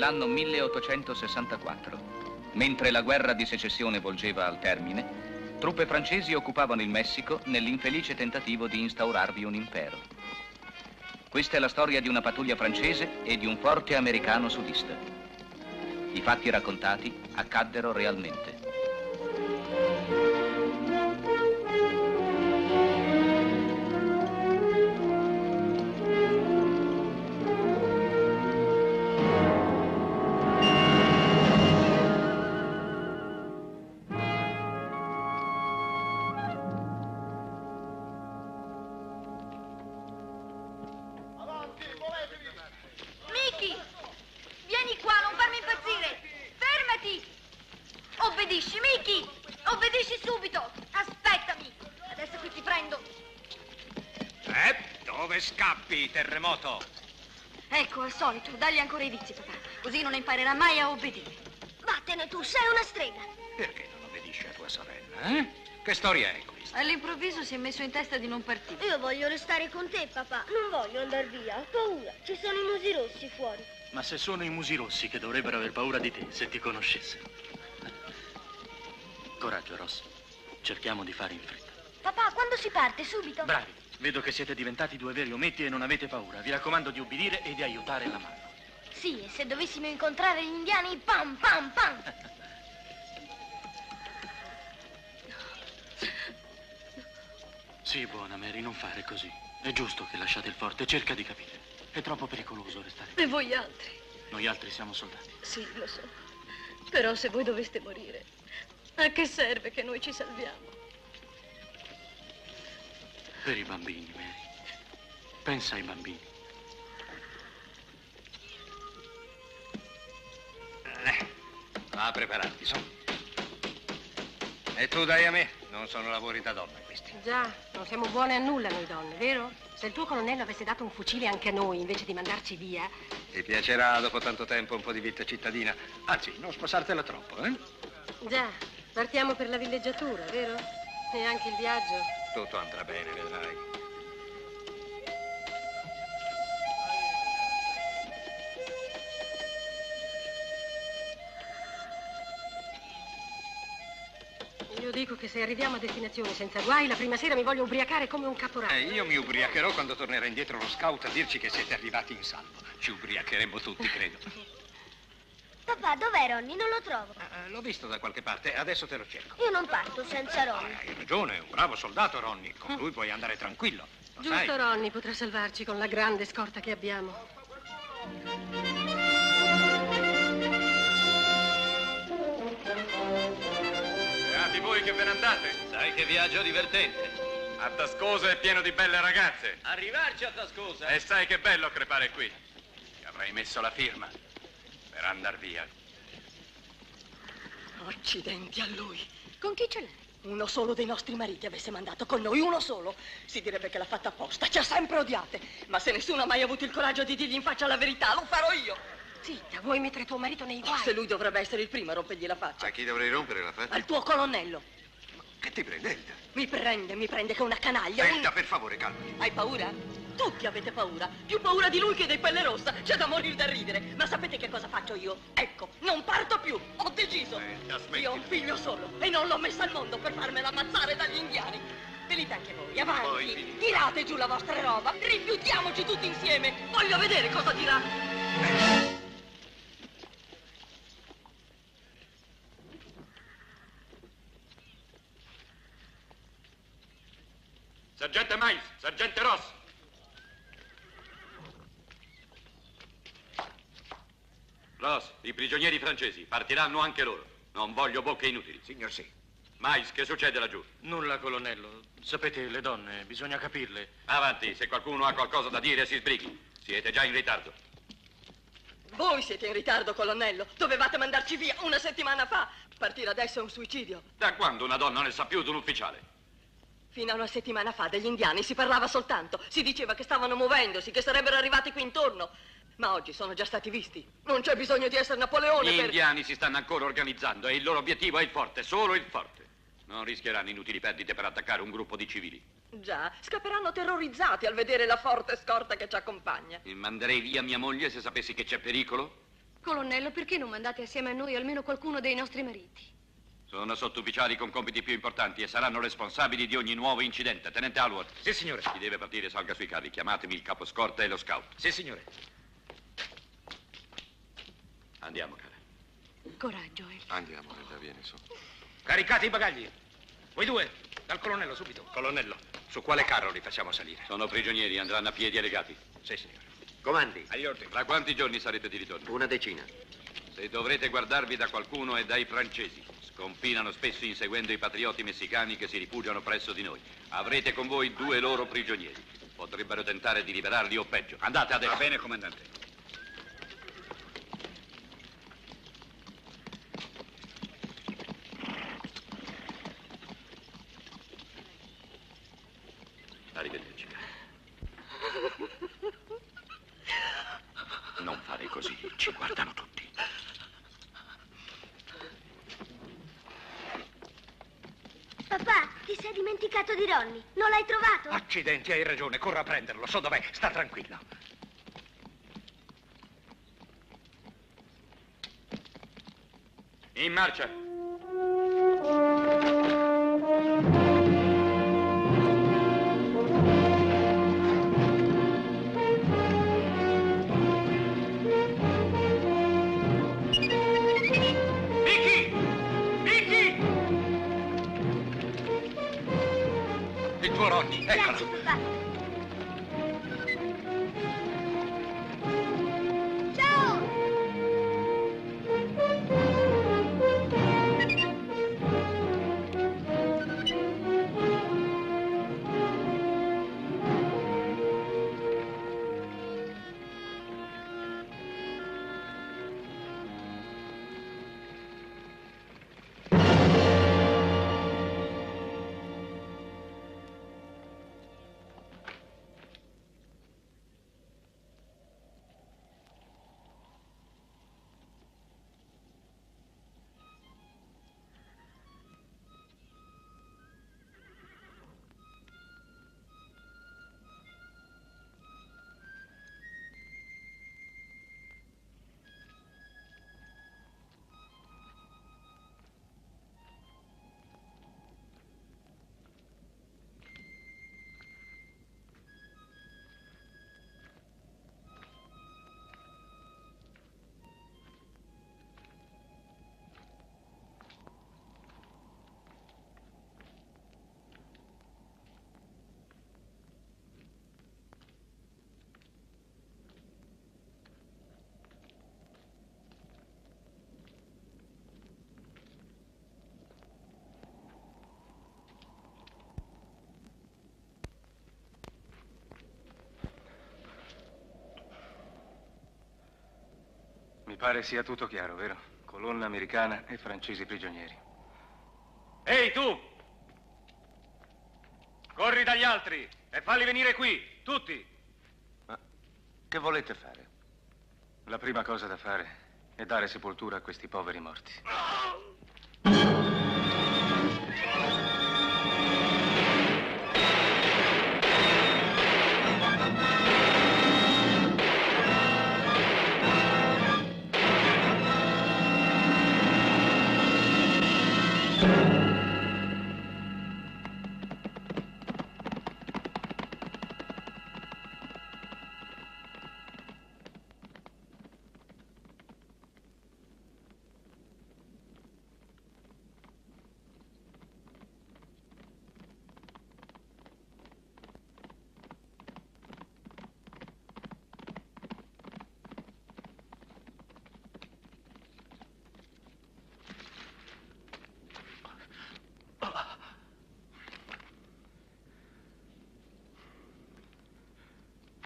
nell'anno 1864. Mentre la guerra di secessione volgeva al termine, truppe francesi occupavano il Messico nell'infelice tentativo di instaurarvi un impero. Questa è la storia di una pattuglia francese e di un forte americano sudista. I fatti raccontati accaddero realmente. Obbedisci, Mickey! Obbedisci subito! Aspettami! Adesso qui ti prendo. Dove scappi, terremoto? Ecco, al solito, dagli ancora i vizi, papà. Così non imparerà mai a obbedire. Vattene tu, sei una strega. Perché non obbedisci a tua sorella, eh? Che storia è questa? All'improvviso si è messo in testa di non partire. Io voglio restare con te, papà. Non voglio andare via, ho paura. Ci sono i musi rossi fuori. Ma se sono i musi rossi che dovrebbero aver paura di te, se ti conoscessero. Coraggio, Ross. Cerchiamo di fare in fretta. Papà, quando si parte? Subito? Bravi. Vedo che siete diventati due veri ometti e non avete paura. Vi raccomando di ubbidire e di aiutare la mamma. Sì, e se dovessimo incontrare gli indiani, pam, pam, pam. Sì, buona Mary, non fare così. È giusto che lasciate il forte, cerca di capire. È troppo pericoloso restare qui. E voi altri? Noi altri siamo soldati. Sì, lo so. Però se voi doveste morire, a che serve che noi ci salviamo? Per i bambini, Mary. Pensa ai bambini. Va a prepararti, su. E tu dai a me, non sono lavori da donna questi. Già, non siamo buone a nulla noi donne, vero? Se il tuo colonnello avesse dato un fucile anche a noi, invece di mandarci via... Ti piacerà dopo tanto tempo un po' di vita cittadina. Anzi, non sposartela troppo, eh? Già, partiamo per la villeggiatura, vero? E anche il viaggio. Tutto andrà bene, vedrai. Io dico che se arriviamo a destinazione senza guai, la prima sera mi voglio ubriacare come un caporale. Io mi ubriacherò quando tornerà indietro lo scout a dirci che siete arrivati in salvo. Ci ubriacheremo tutti, credo. Papà, dov'è Ronny? Non lo trovo. L'ho visto da qualche parte, adesso te lo cerco. Io non parto senza Ronny. Hai ragione, è un bravo soldato, Ronny. Con lui puoi andare tranquillo. Lo Giusto, sai? Ronny potrà salvarci con la grande scorta che abbiamo. Beati voi che ve ne andate. Sai che viaggio divertente. A Tascosa è pieno di belle ragazze. Arrivarci a Tascosa. E sai che bello crepare qui. Ci avrei messo la firma per andar via. Accidenti a lui. Con chi ce l'è? Uno solo dei nostri mariti avesse mandato con noi, uno solo. Si direbbe che l'ha fatta apposta, ci ha sempre odiate. Ma se nessuno ha mai avuto il coraggio di dirgli in faccia la verità, lo farò io. Zitta, vuoi mettere tuo marito nei guai? Se lui dovrebbe essere il primo a rompergli la faccia. A chi dovrei rompere la faccia? Al tuo colonnello. Che ti prende, Elda? Mi prende che è una canaglia. Elda, per favore, calmati. Hai paura? Tutti avete paura. Più paura di lui che dei Pelle Rossa. C'è da morire da ridere. Ma sapete che cosa faccio io? Ecco, non parto più. Ho deciso. Io ho un figlio solo e non l'ho messo al mondo per farmela ammazzare dagli indiani. Venite anche voi, avanti. Tirate giù la vostra roba. Rifiutiamoci tutti insieme. Voglio vedere cosa dirà. Sergente Mais, sergente Ross. Ross, i prigionieri francesi partiranno anche loro. Non voglio bocche inutili. Signor sì. Mais, che succede laggiù? Nulla, colonnello. Sapete, le donne, bisogna capirle. Avanti, se qualcuno ha qualcosa da dire si sbrighi. Siete già in ritardo. Voi siete in ritardo, colonnello. Dovevate mandarci via una settimana fa. Partire adesso è un suicidio. Da quando una donna ne sa più di un ufficiale? Fino a una settimana fa degli indiani si parlava soltanto. Si diceva che stavano muovendosi, che sarebbero arrivati qui intorno. Ma oggi sono già stati visti. Non c'è bisogno di essere Napoleone Gli per... indiani si stanno ancora organizzando e il loro obiettivo è il forte, solo il forte. Non rischieranno inutili perdite per attaccare un gruppo di civili. Già, scapperanno terrorizzati al vedere la forte scorta che ci accompagna. E manderei via mia moglie se sapessi che c'è pericolo? Colonnello, perché non mandate assieme a noi almeno qualcuno dei nostri mariti? Sono sottufficiali con compiti più importanti e saranno responsabili di ogni nuovo incidente. Tenente Alward. Sì, signore. Chi deve partire salga sui carri. Chiamatemi il capo scorta e lo scout. Sì, signore. Andiamo, cara. Coraggio, Ellie. Andiamo, Ella, vieni su. Caricate i bagagli. Voi due, dal colonnello, subito. Colonnello, su quale carro li facciamo salire? Sono prigionieri, andranno a piedi e legati. Sì, signore. Comandi, Agli ordini. Fra quanti giorni sarete di ritorno? una decina. Se dovrete guardarvi da qualcuno è dai francesi. Sconfinano spesso inseguendo i patrioti messicani che si rifugiano presso di noi. Avrete con voi 2 loro prigionieri. Potrebbero tentare di liberarli o peggio. Andate adesso. Va bene, comandante. Arrivederci. Non fare così, ci guardano tutti. Papà, ti sei dimenticato di Ronny. Non l'hai trovato? Accidenti, hai ragione, corra a prenderlo. So dov'è, sta tranquillo. In marcia. Vicky! Vicky! Il tuo Ronny, Grazie, eccolo. papà. Ciao! Mi pare sia tutto chiaro, vero? Colonna americana e francesi prigionieri. Ehi, tu! Corri dagli altri e falli venire qui, tutti! Ma che volete fare? La prima cosa da fare è dare sepoltura a questi poveri morti.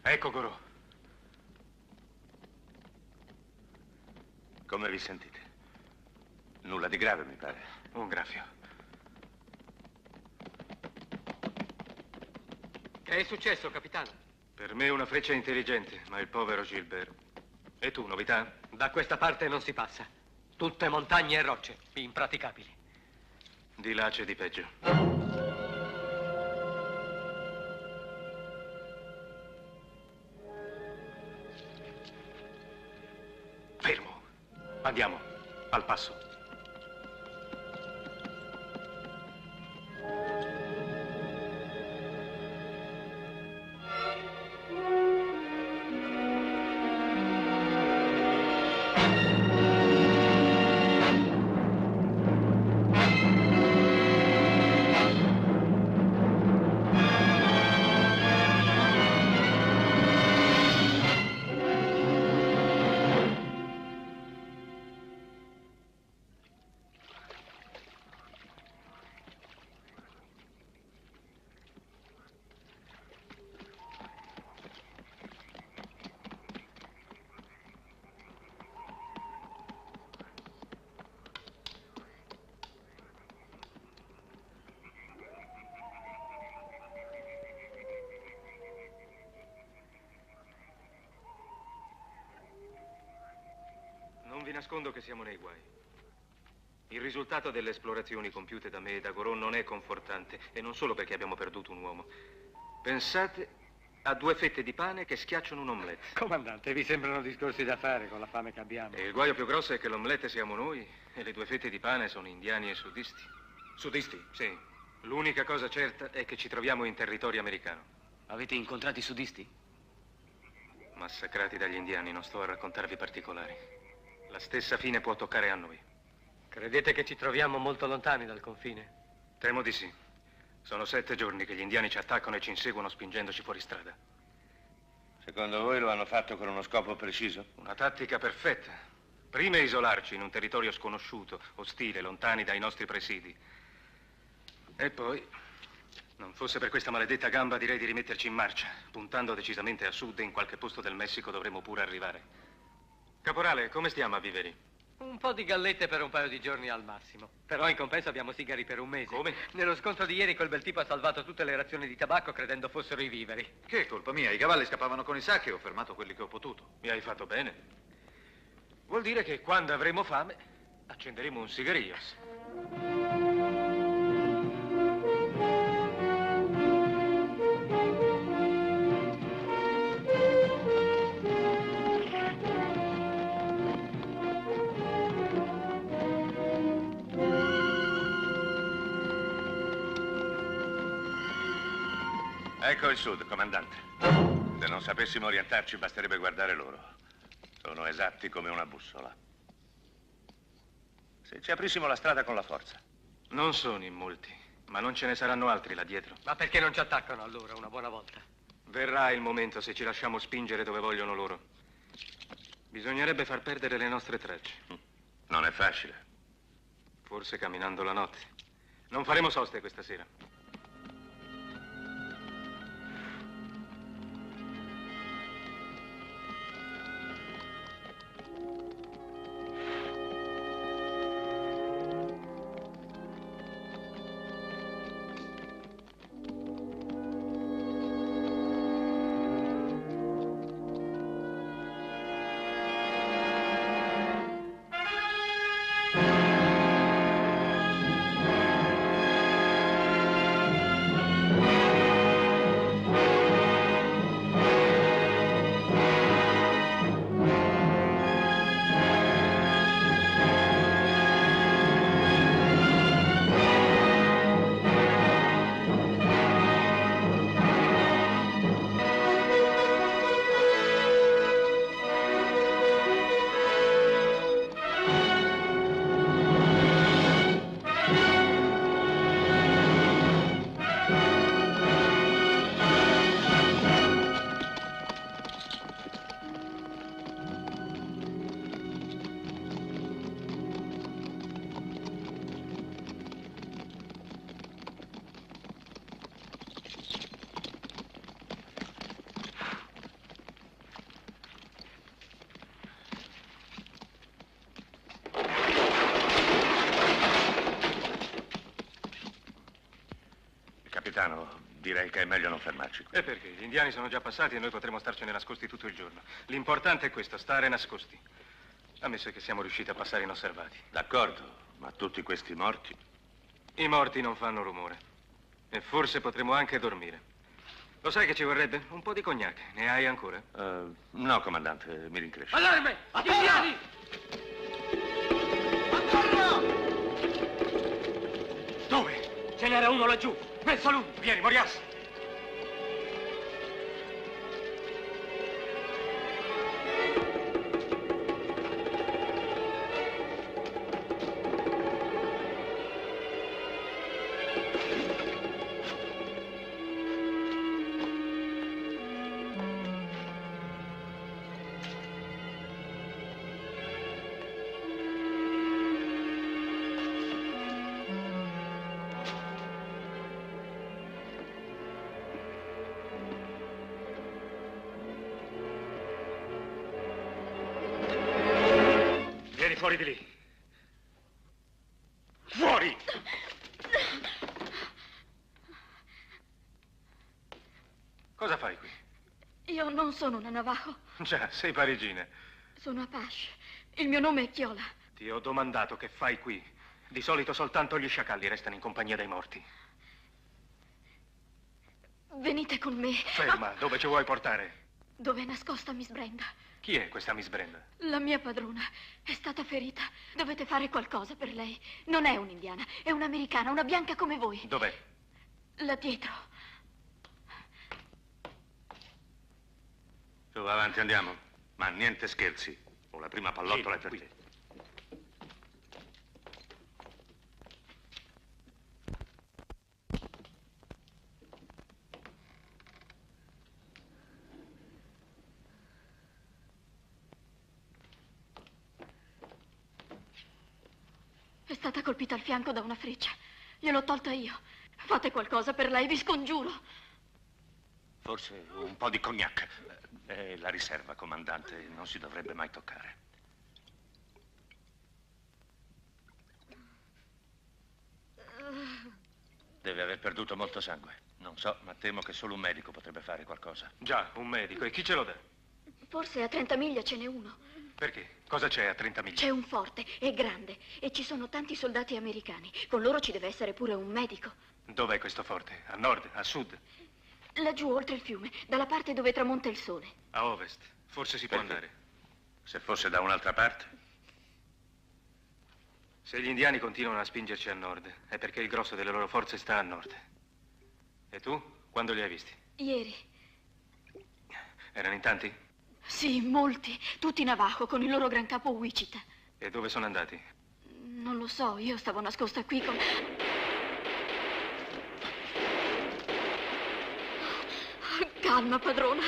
Ecco, Goro. Come vi sentite? Nulla di grave, mi pare. Un graffio. Che è successo, capitano? Per me una freccia intelligente, ma il povero Gilbert. E tu, novità? Da questa parte non si passa. Tutte montagne e rocce, impraticabili. Di là c'è di peggio. Fermo. Andiamo, al passo. Non vi nascondo che siamo nei guai. Il risultato delle esplorazioni compiute da me e da Goron non è confortante, e non solo perché abbiamo perduto un uomo. Pensate a 2 fette di pane che schiacciano un omelette. Comandante, vi sembrano discorsi da fare con la fame che abbiamo. E il guaio più grosso è che l'omelette siamo noi e le 2 fette di pane sono indiani e sudisti. Sudisti? Sì. L'unica cosa certa è che ci troviamo in territorio americano. Avete incontrato i sudisti? Massacrati dagli indiani, non sto a raccontarvi particolari. La stessa fine può toccare a noi. Credete che ci troviamo molto lontani dal confine? Temo di sì. Sono 7 giorni che gli indiani ci attaccano e ci inseguono spingendoci fuori strada. Secondo voi lo hanno fatto con uno scopo preciso? Una tattica perfetta. Prima isolarci in un territorio sconosciuto, ostile, lontani dai nostri presidi. E poi, non fosse per questa maledetta gamba, direi di rimetterci in marcia. Puntando decisamente a sud, in qualche posto del Messico dovremo pure arrivare. Caporale, come stiamo a Viveri? Un po' di gallette per un paio di giorni al massimo. Però in compenso abbiamo sigari per un mese. Come? Nello scontro di ieri quel bel tipo ha salvato tutte le razioni di tabacco credendo fossero i viveri. Che è colpa mia? I cavalli scappavano con i sacchi e ho fermato quelli che ho potuto. Mi hai fatto bene. Vuol dire che quando avremo fame accenderemo un sigarios. Ecco il sud, comandante. Se non sapessimo orientarci, basterebbe guardare loro. Sono esatti come una bussola. Se ci aprissimo la strada con la forza. Non sono in molti, ma non ce ne saranno altri là dietro. Ma perché non ci attaccano allora una buona volta? Verrà il momento se ci lasciamo spingere dove vogliono loro. Bisognerebbe far perdere le nostre tracce. Non è facile. Forse camminando la notte. Non faremo soste questa sera. Capitano, direi che è meglio non fermarci qui. E perché? Gli indiani sono già passati e noi potremo starcene nascosti tutto il giorno. L'importante è questo, stare nascosti. Ammesso che siamo riusciti a passare inosservati. D'accordo, ma tutti questi morti? I morti non fanno rumore. E forse potremo anche dormire. Lo sai che ci vorrebbe? Un po' di cognac. Ne hai ancora? No, comandante, mi rincresce. Allarme! Gli indiani! uno laggiù. Messo lui. Vieni, Morias. Fuori di lì. Fuori! Cosa fai qui? Io non sono una Navajo. Già, sei parigina. Sono Apache. Il mio nome è Chiola. Ti ho domandato che fai qui. Di solito soltanto gli sciacalli restano in compagnia dei morti. Venite con me. Ferma, dove ci vuoi portare? Dove è nascosta Miss Brenda? Chi è questa Miss Brenda? La mia padrona è stata ferita. Dovete fare qualcosa per lei. Non è un'indiana, è un'americana, una bianca come voi. Dov'è? Là dietro. Su, avanti, andiamo. Ma niente scherzi. Ho la prima pallottola per te. È stata colpita al fianco da una freccia. Gliel'ho tolta io. Fate qualcosa per lei, vi scongiuro. Forse un po' di cognac. È la riserva, comandante. Non si dovrebbe mai toccare. Deve aver perduto molto sangue. Non so, ma temo che solo un medico potrebbe fare qualcosa. Già, un medico. E chi ce lo dà? Forse a 30 miglia ce n'è uno. Perché? Cosa c'è a 30 miglia? C'è un forte, è grande e ci sono tanti soldati americani. Con loro ci deve essere pure un medico. Dov'è questo forte? A nord? A sud? Laggiù, oltre il fiume, dalla parte dove tramonta il sole. A ovest. Forse si può andare. Se fosse da un'altra parte? Se gli indiani continuano a spingerci a nord, è perché il grosso delle loro forze sta a nord. E tu? Quando li hai visti? Ieri. Erano in tanti? Sì, molti. Tutti Navajo, con il loro gran capo Wichita. E dove sono andati? Non lo so, io stavo nascosta qui con... Calma, padrona.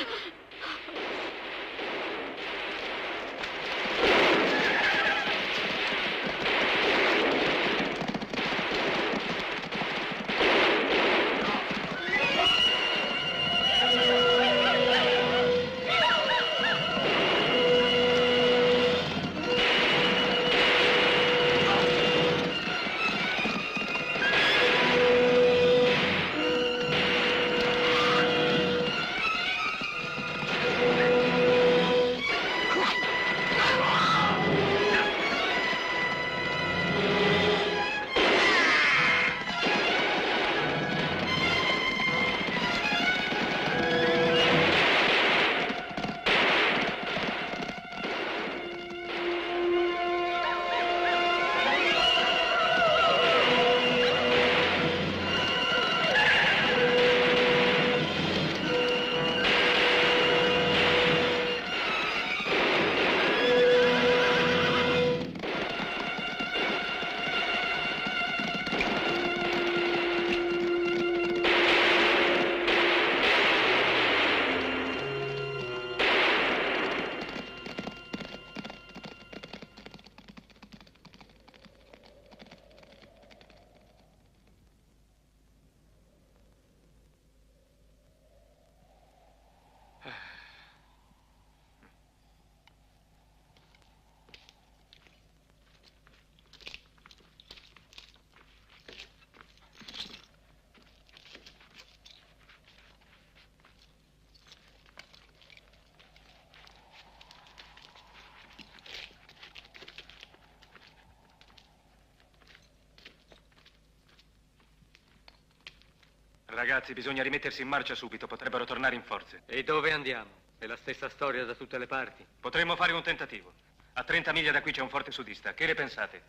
Ragazzi, bisogna rimettersi in marcia subito, potrebbero tornare in forze. E dove andiamo? È la stessa storia da tutte le parti. Potremmo fare un tentativo. A 30 miglia da qui c'è un forte sudista. Che ne pensate?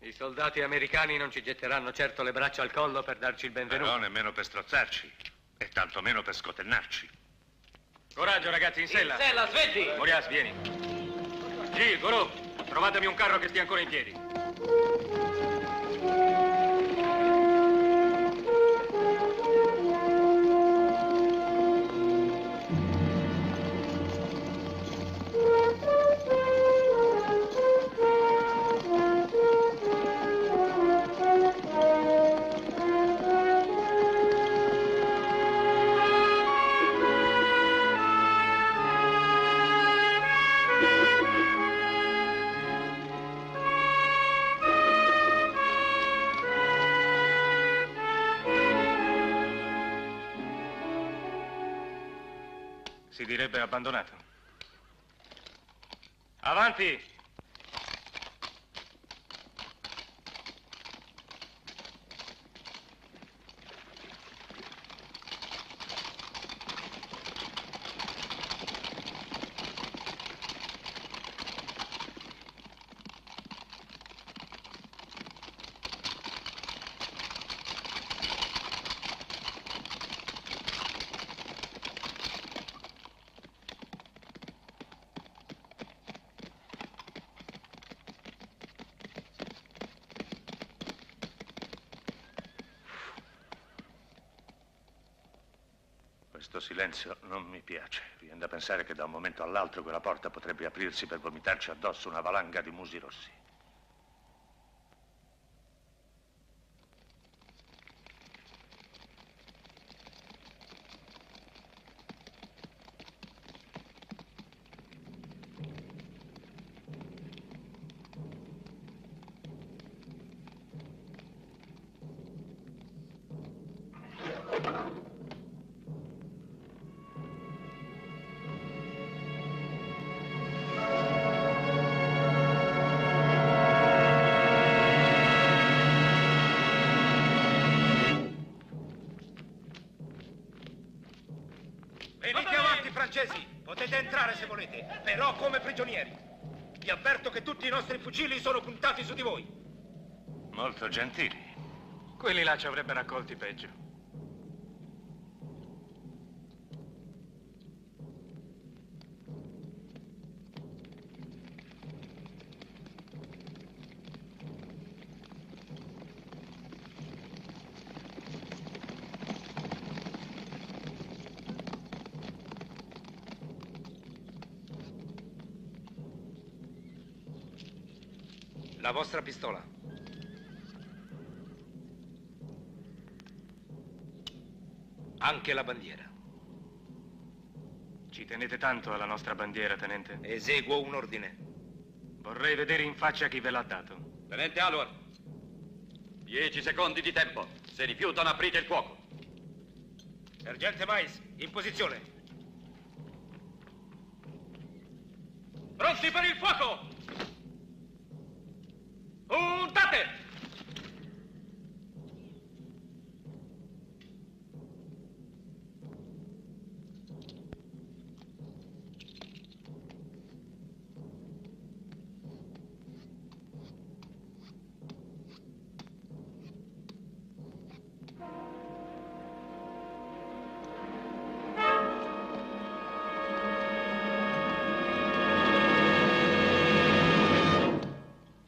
I soldati americani non ci getteranno certo le braccia al collo per darci il benvenuto. No, nemmeno per strozzarci. E tantomeno per scotennarci. Coraggio, ragazzi, in sella. In sella, svetti! Morias, vieni. Gil, Gorò, trovatemi un carro che stia ancora in piedi. Si direbbe abbandonato. Avanti! Questo silenzio non mi piace. Viene da pensare che da un momento all'altro quella porta potrebbe aprirsi per vomitarci addosso una valanga di musi rossi. Venite avanti, francesi! Potete entrare se volete, però come prigionieri. Vi avverto che tutti i nostri fucili sono puntati su di voi. Molto gentili. Quelli là ci avrebbero accolti peggio. La vostra pistola. Anche la bandiera. Ci tenete tanto alla nostra bandiera, tenente? Eseguo un ordine. Vorrei vedere in faccia chi ve l'ha dato. Tenente Alward, 10 secondi di tempo. Se rifiutano, aprite il fuoco. Sergente Mais, in posizione. Pronti per il fuoco! Puntate!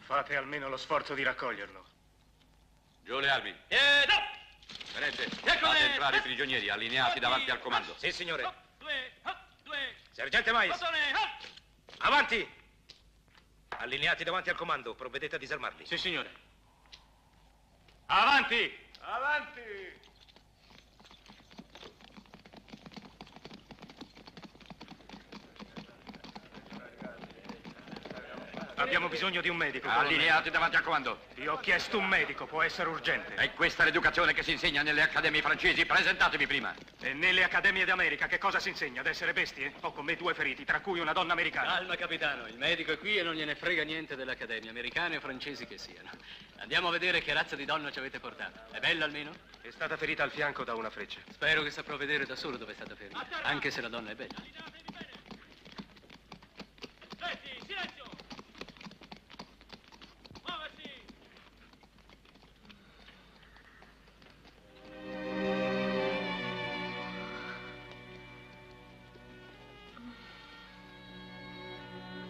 Fate almeno lo sforzo di raccoglierlo. Giù le armi. Tenente, fate entrare i prigionieri allineati davanti al comando. Sì, signore. Sergente Mais. Avanti! Allineati davanti al comando, provvedete a disarmarli. Sì, signore. Avanti! Avanti! Abbiamo bisogno di un medico. Allineati davanti al comando. Vi ho chiesto un medico, può essere urgente. È questa l'educazione che si insegna nelle accademie francesi? Presentatevi prima. E nelle accademie d'America che cosa si insegna? Ad essere bestie? Ho con me 2 feriti, tra cui una donna americana. Calma, capitano. Il medico è qui e non gliene frega niente dell'accademia, americane o francesi che siano. Andiamo a vedere che razza di donna ci avete portato. È bella almeno? È stata ferita al fianco da una freccia. Spero che saprò vedere da solo dove è stata ferita, anche se la donna è bella.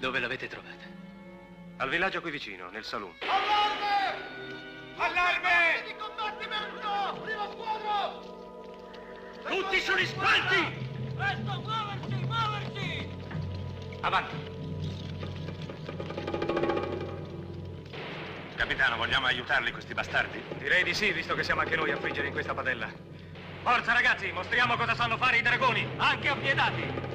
Dove l'avete trovata? Al villaggio qui vicino, nel saloon. Allarme! Allarme! Di combattimento! Primo squadro! Tutti sugli spalti! Presto, muoversi, muoversi! Avanti. Capitano, vogliamo aiutarli questi bastardi? Direi di sì, visto che siamo anche noi a friggere in questa padella. Forza ragazzi, mostriamo cosa sanno fare i dragoni, anche appiedati!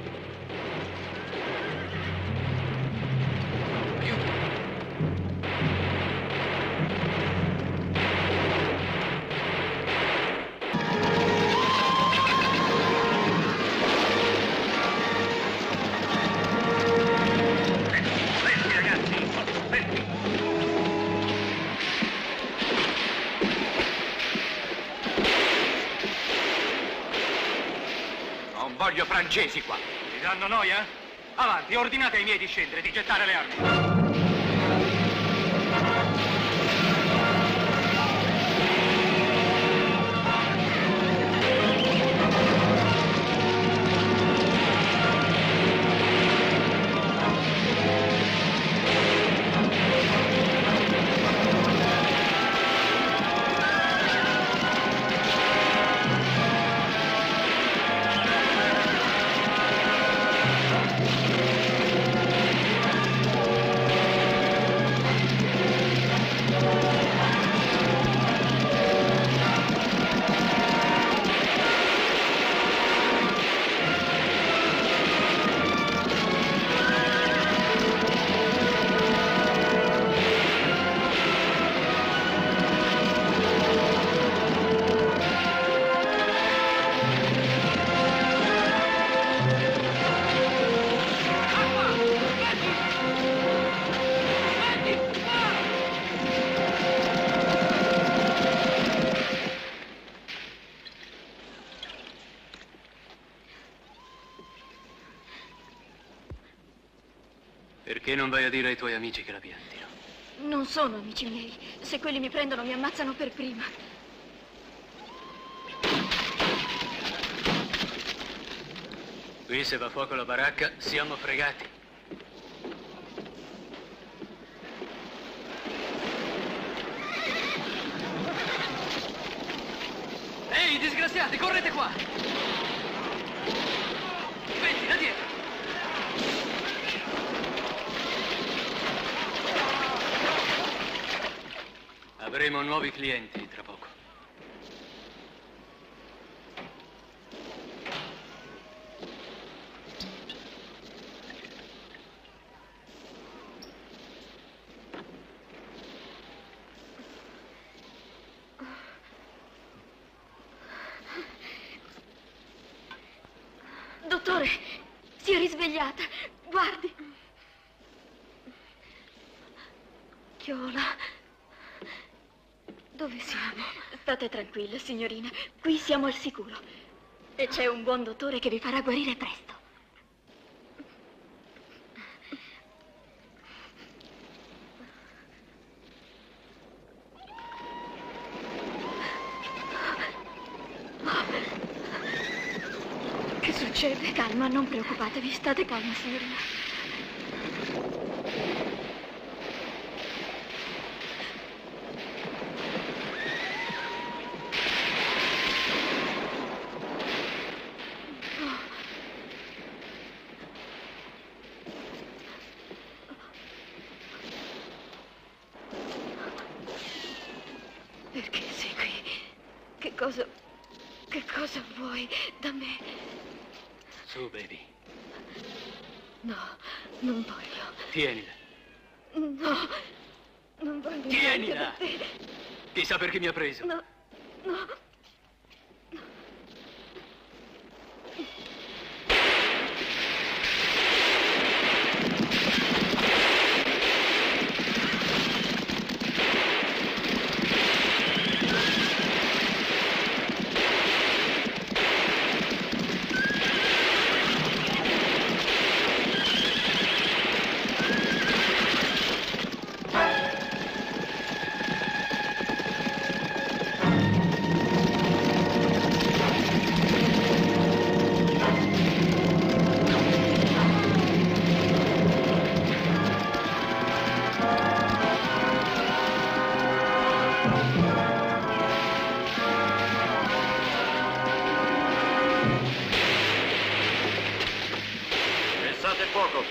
Voglio francesi qua. Ti danno noia? Avanti, ordinate ai miei di scendere, di gettare le armi. Perché non vai a dire ai tuoi amici che la piantino? Non sono amici miei. Se quelli mi prendono mi ammazzano per prima. Qui se va a fuoco la baracca siamo fregati. Ehi, disgraziati, correte qua! Venti, da dietro! Avremo nuovi clienti tra poco. Dottore, si è risvegliata. Guardi. Chiola. Dove siamo? State tranquilla, signorina. Qui siamo al sicuro. E c'è un buon dottore che vi farà guarire presto. Che succede? Calma, non preoccupatevi. State calma, signorina. Perché sei qui? Che cosa vuoi da me? Su, baby. No, non voglio. Tienila. No, non voglio. Tienila! Da te. Chissà perché mi ha preso. No, no. fuoco!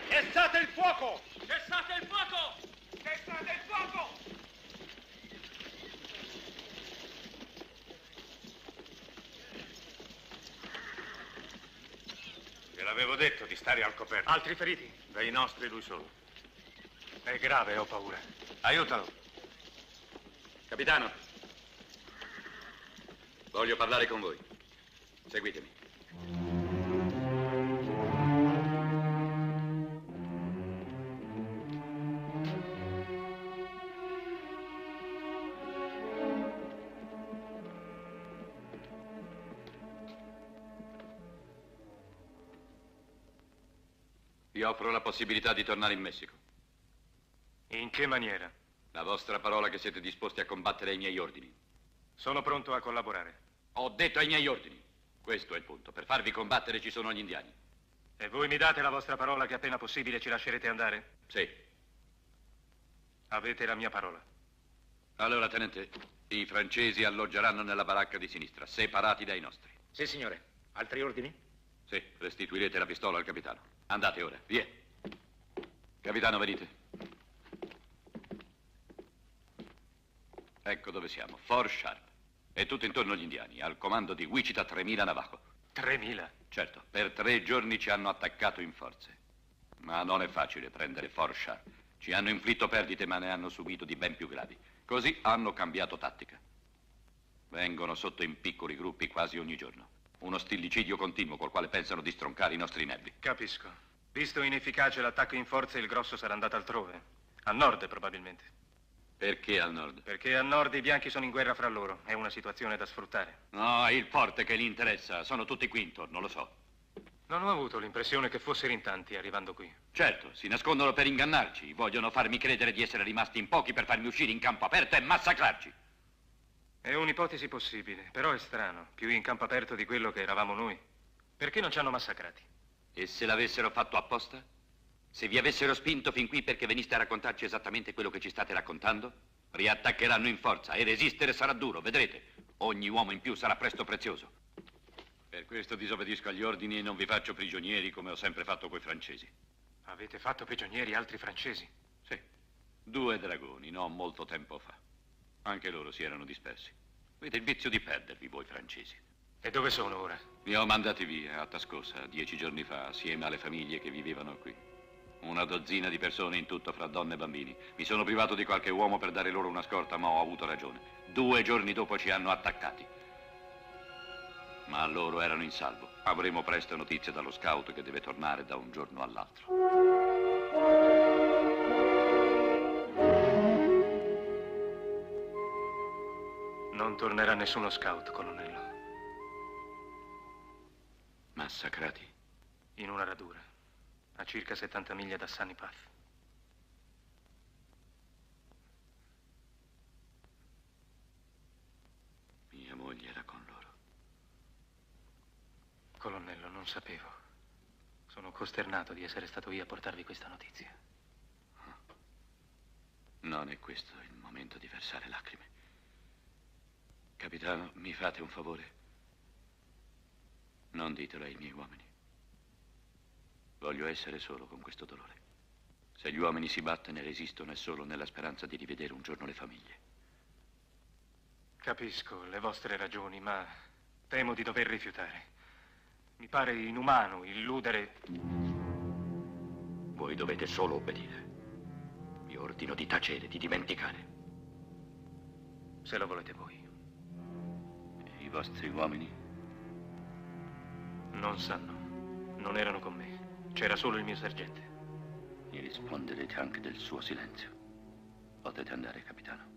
Cessate il fuoco! Cessate il fuoco! Cessate il fuoco! Ve l'avevo detto di stare al coperto. Altri feriti? Dai nostri lui solo. È grave, ho paura. Aiutalo. Capitano, voglio parlare con voi. Seguitemi. Vi offro la possibilità di tornare in Messico. In che maniera? La vostra parola che siete disposti a combattere ai miei ordini. Sono pronto a collaborare. Ho detto ai miei ordini. Questo è il punto. Per farvi combattere ci sono gli indiani. E voi mi date la vostra parola che appena possibile ci lascerete andare? Sì. Avete la mia parola. Allora, tenente, i francesi alloggeranno nella baracca di sinistra, separati dai nostri. Sì, signore. Altri ordini? Sì, restituirete la pistola al capitano. Andate ora, via. Capitano, venite. Ecco dove siamo, Fort Sharp. E tutto intorno gli indiani, al comando di Wichita 3000 Navajo. 3000? Certo, per 3 giorni ci hanno attaccato in forze. Ma non è facile prendere Fort Sharp. Ci hanno inflitto perdite, ma ne hanno subito di ben più gravi. Così hanno cambiato tattica. Vengono sotto in piccoli gruppi quasi ogni giorno. Uno stillicidio continuo col quale pensano di stroncare i nostri nervi. Capisco. Visto inefficace l'attacco in forza, il grosso sarà andato altrove. A nord, probabilmente. Perché al nord? Perché a nord i bianchi sono in guerra fra loro. È una situazione da sfruttare. No, è il forte che gli interessa. Sono tutti qui intorno, lo so. Non ho avuto l'impressione che fossero in tanti arrivando qui. Certo, si nascondono per ingannarci. Vogliono farmi credere di essere rimasti in pochi per farmi uscire in campo aperto e massacrarci. È un'ipotesi possibile, però è strano. Più in campo aperto di quello che eravamo noi. Perché non ci hanno massacrati? E se l'avessero fatto apposta? Se vi avessero spinto fin qui perché veniste a raccontarci esattamente quello che ci state raccontando? Riattaccheranno in forza e resistere sarà duro, vedrete. Ogni uomo in più sarà presto prezioso. Per questo disobbedisco agli ordini e non vi faccio prigionieri come ho sempre fatto coi francesi. Avete fatto prigionieri altri francesi? Sì, 2 dragoni, non molto tempo fa. Anche loro si erano dispersi. Avete il vizio di perdervi voi francesi. E dove sono ora? Li ho mandati via a Tascosa 10 giorni fa, assieme alle famiglie che vivevano qui. Una dozzina di persone in tutto, fra donne e bambini. Mi sono privato di qualche uomo per dare loro una scorta, ma ho avuto ragione. 2 giorni dopo ci hanno attaccati. Ma loro erano in salvo. Avremo presto notizie dallo scout che deve tornare da un giorno all'altro. Non tornerà nessuno scout, colonnello. Massacrati? In una radura, a circa 70 miglia da Sunny Path. Mia moglie era con loro. Colonnello, non sapevo. Sono costernato di essere stato io a portarvi questa notizia. Non è questo il momento di versare lacrime. Capitano, mi fate un favore? Non ditelo ai miei uomini. Voglio essere solo con questo dolore. Se gli uomini si battono e resistono è solo nella speranza di rivedere un giorno le famiglie. Capisco le vostre ragioni, ma temo di dover rifiutare. Mi pare inumano illudere... Voi dovete solo obbedire. Vi ordino di tacere, di dimenticare. Se lo volete voi. E i vostri uomini? Non sanno. Non erano con me. C'era solo il mio sergente. Mi risponderete anche del suo silenzio. Potete andare, capitano.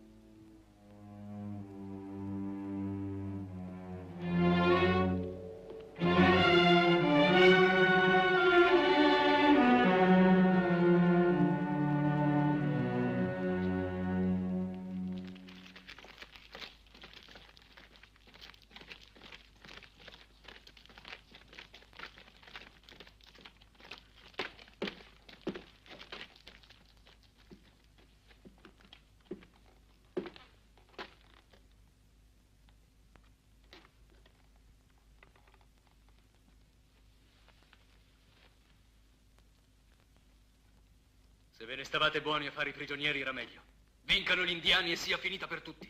Se ve ne stavate buoni a fare i prigionieri era meglio. Vincano gli indiani e sia finita per tutti.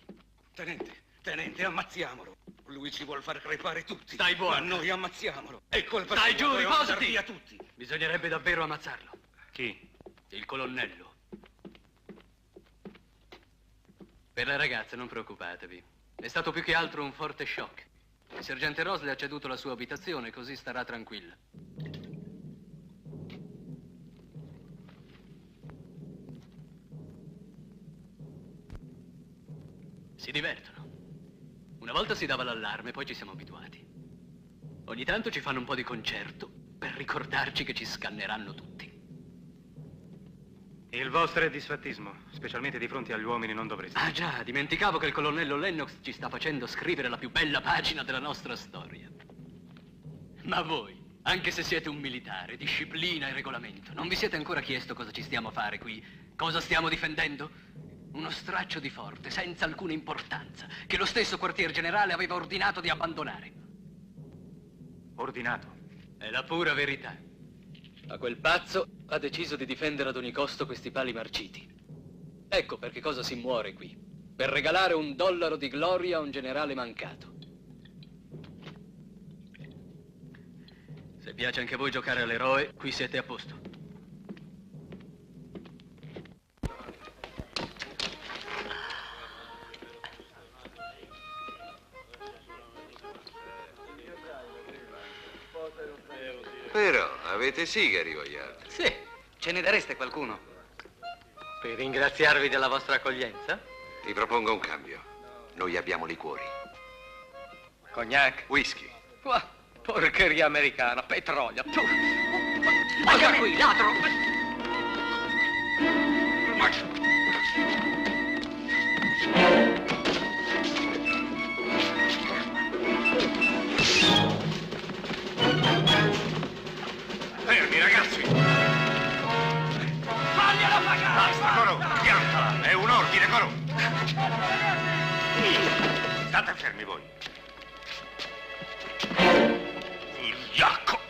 Tenente, ammazziamolo. Lui ci vuol far crepare tutti. Stai buono. Ma noi ammazziamolo. È colpa Stai sua, giù, dovevamo dar riposati. via tutti. Bisognerebbe davvero ammazzarlo. Chi? Il colonnello. Per la ragazza non preoccupatevi. È stato più che altro un forte shock. Il sergente Ross le ha ceduto la sua abitazione, così starà tranquilla. Si divertono. Una volta si dava l'allarme, poi ci siamo abituati. Ogni tanto ci fanno un po' di concerto per ricordarci che ci scanneranno tutti. Il vostro è disfattismo, specialmente di fronte agli uomini non dovreste. Ah già, dimenticavo che il colonnello Lennox ci sta facendo scrivere la più bella pagina della nostra storia. Ma voi, anche se siete un militare, disciplina e regolamento, non vi siete ancora chiesto cosa ci stiamo a fare qui? Cosa stiamo difendendo? Uno straccio di forte, senza alcuna importanza, che lo stesso quartier generale aveva ordinato di abbandonare. Ordinato? È la pura verità. Ma quel pazzo ha deciso di difendere ad ogni costo questi pali marciti. Ecco perché cosa si muore qui. Per regalare $1 di gloria a un generale mancato. Se piace anche a voi giocare all'eroe, qui siete a posto. Però avete sigari voi altri? Sì, ce ne dareste qualcuno? Per ringraziarvi della vostra accoglienza? Ti propongo un cambio. Noi abbiamo liquori. Cognac? Whisky. Porcheria americana, petrolio. Anche qui, ladro! Fermi, ragazzi! Faglielo pagare! Basta, Coro! Piantala! È un ordine, Coro! State fermi voi! Vigliacco!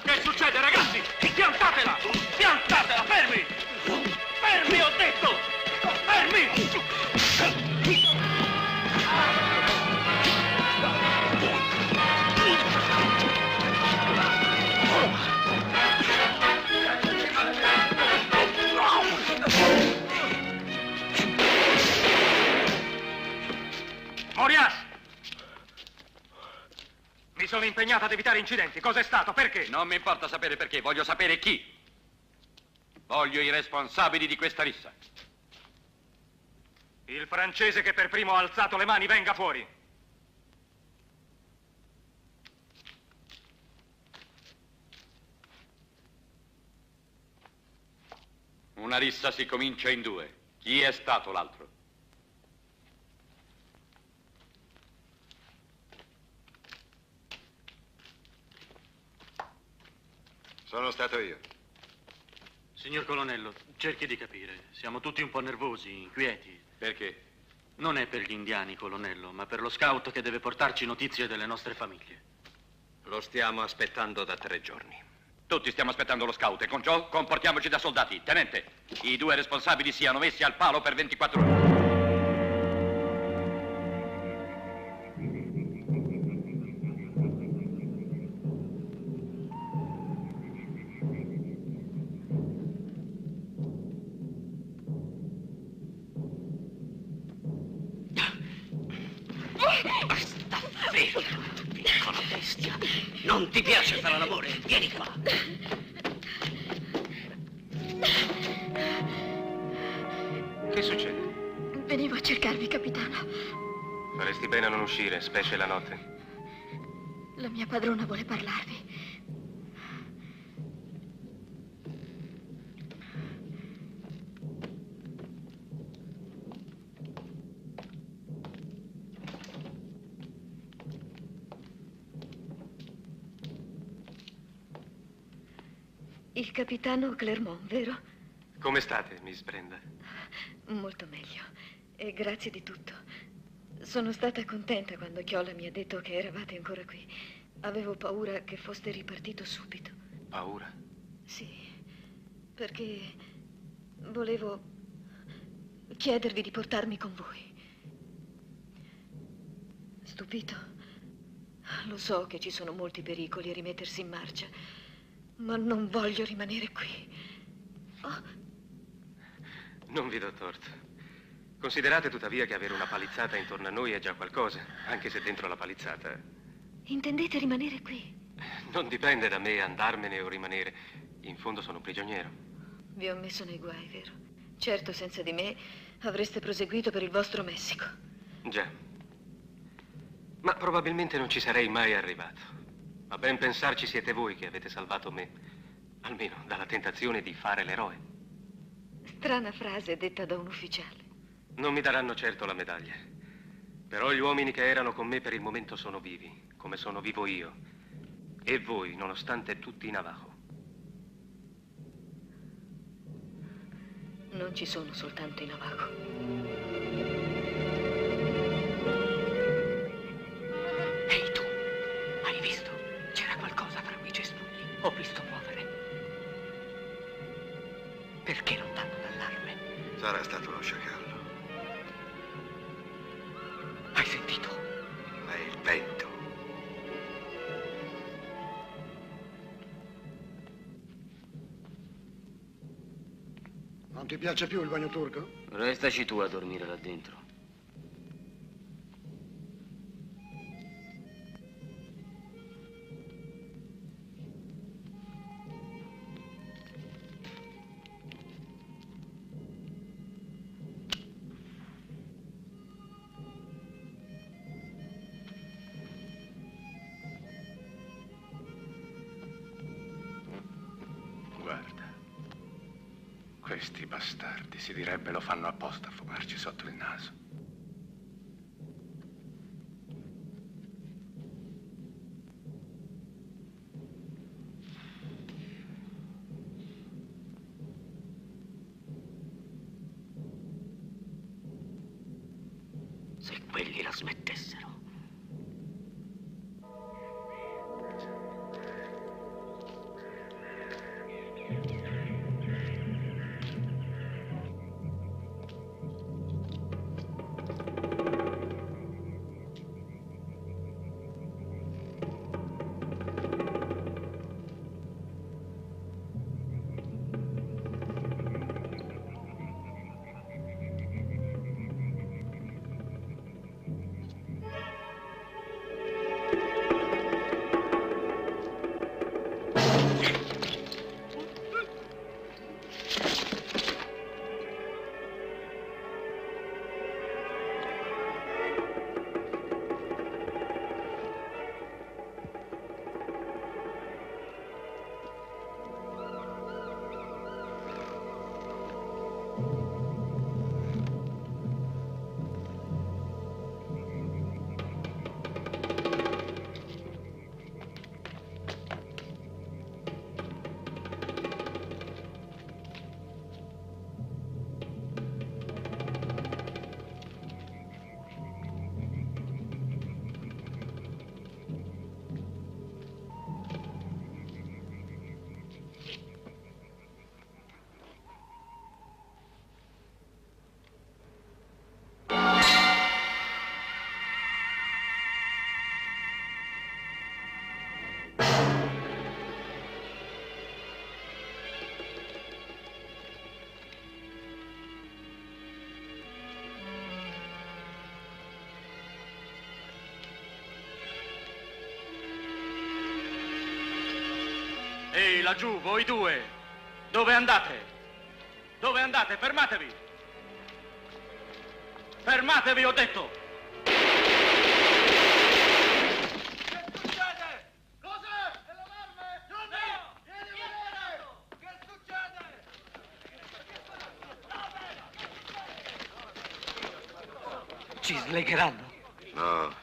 Che succede, ragazzi? Piantatela! Piantatela! Fermi! Fermi, ho detto! Fermi! Morias! Mi sono impegnato ad evitare incidenti. Cos'è stato? Perché? Non mi importa sapere perché, voglio sapere chi. Voglio i responsabili di questa rissa. Il francese che per primo ha alzato le mani venga fuori. Una rissa si comincia in due. Chi è stato l'altro? Sono stato io. Signor colonnello, cerchi di capire. Siamo tutti un po' nervosi, inquieti. Perché? Non è per gli indiani, colonnello, ma per lo scout che deve portarci notizie delle nostre famiglie. Lo stiamo aspettando da 3 giorni. Tutti stiamo aspettando lo scout e con ciò comportiamoci da soldati. Tenente, i 2 responsabili siano messi al palo per 24 ore. Basta, vero. bestia! Non ti piace fare l'amore? Vieni qua! Che succede? Venivo a cercarvi, capitano. Faresti bene a non uscire, specie la notte. La mia padrona vuole parlarvi. Il capitano Clermont, vero? Come state, Miss Brenda? Molto meglio. E grazie di tutto. Sono stata contenta quando Chiola mi ha detto che eravate ancora qui. Avevo paura che foste ripartito subito. Paura? Sì, perché volevo chiedervi di portarmi con voi. Stupito? Lo so che ci sono molti pericoli a rimettersi in marcia, ma non voglio rimanere qui. Oh. Non vi do torto. Considerate tuttavia che avere una palizzata intorno a noi è già qualcosa, anche se dentro la palizzata... Intendete rimanere qui? Non dipende da me andarmene o rimanere. In fondo sono prigioniero. Vi ho messo nei guai, vero? Certo, senza di me avreste proseguito per il vostro Messico. Già. Ma probabilmente non ci sarei mai arrivato. A ben pensarci siete voi che avete salvato me, almeno dalla tentazione di fare l'eroe. Strana frase detta da un ufficiale. Non mi daranno certo la medaglia. Però gli uomini che erano con me per il momento sono vivi, come sono vivo io. E voi, nonostante tutti i Navajo. Non ci sono soltanto i Navajo. Ehi tu, hai visto? C'era qualcosa fra quei cespugli. Ho visto muovere. Perché non danno l'allarme? Sarà stato uno sciacallo. Hai sentito? È il vento. Non ti piace più il bagno turco? Restaci tu a dormire là dentro. Questi bastardi, si direbbe, lo fanno apposta a fumarci sotto il naso. Se quelli la smettessero. Ehi, laggiù, voi due! Dove andate? Dove andate? Fermatevi! Fermatevi, ho detto! Ci slegheranno. No,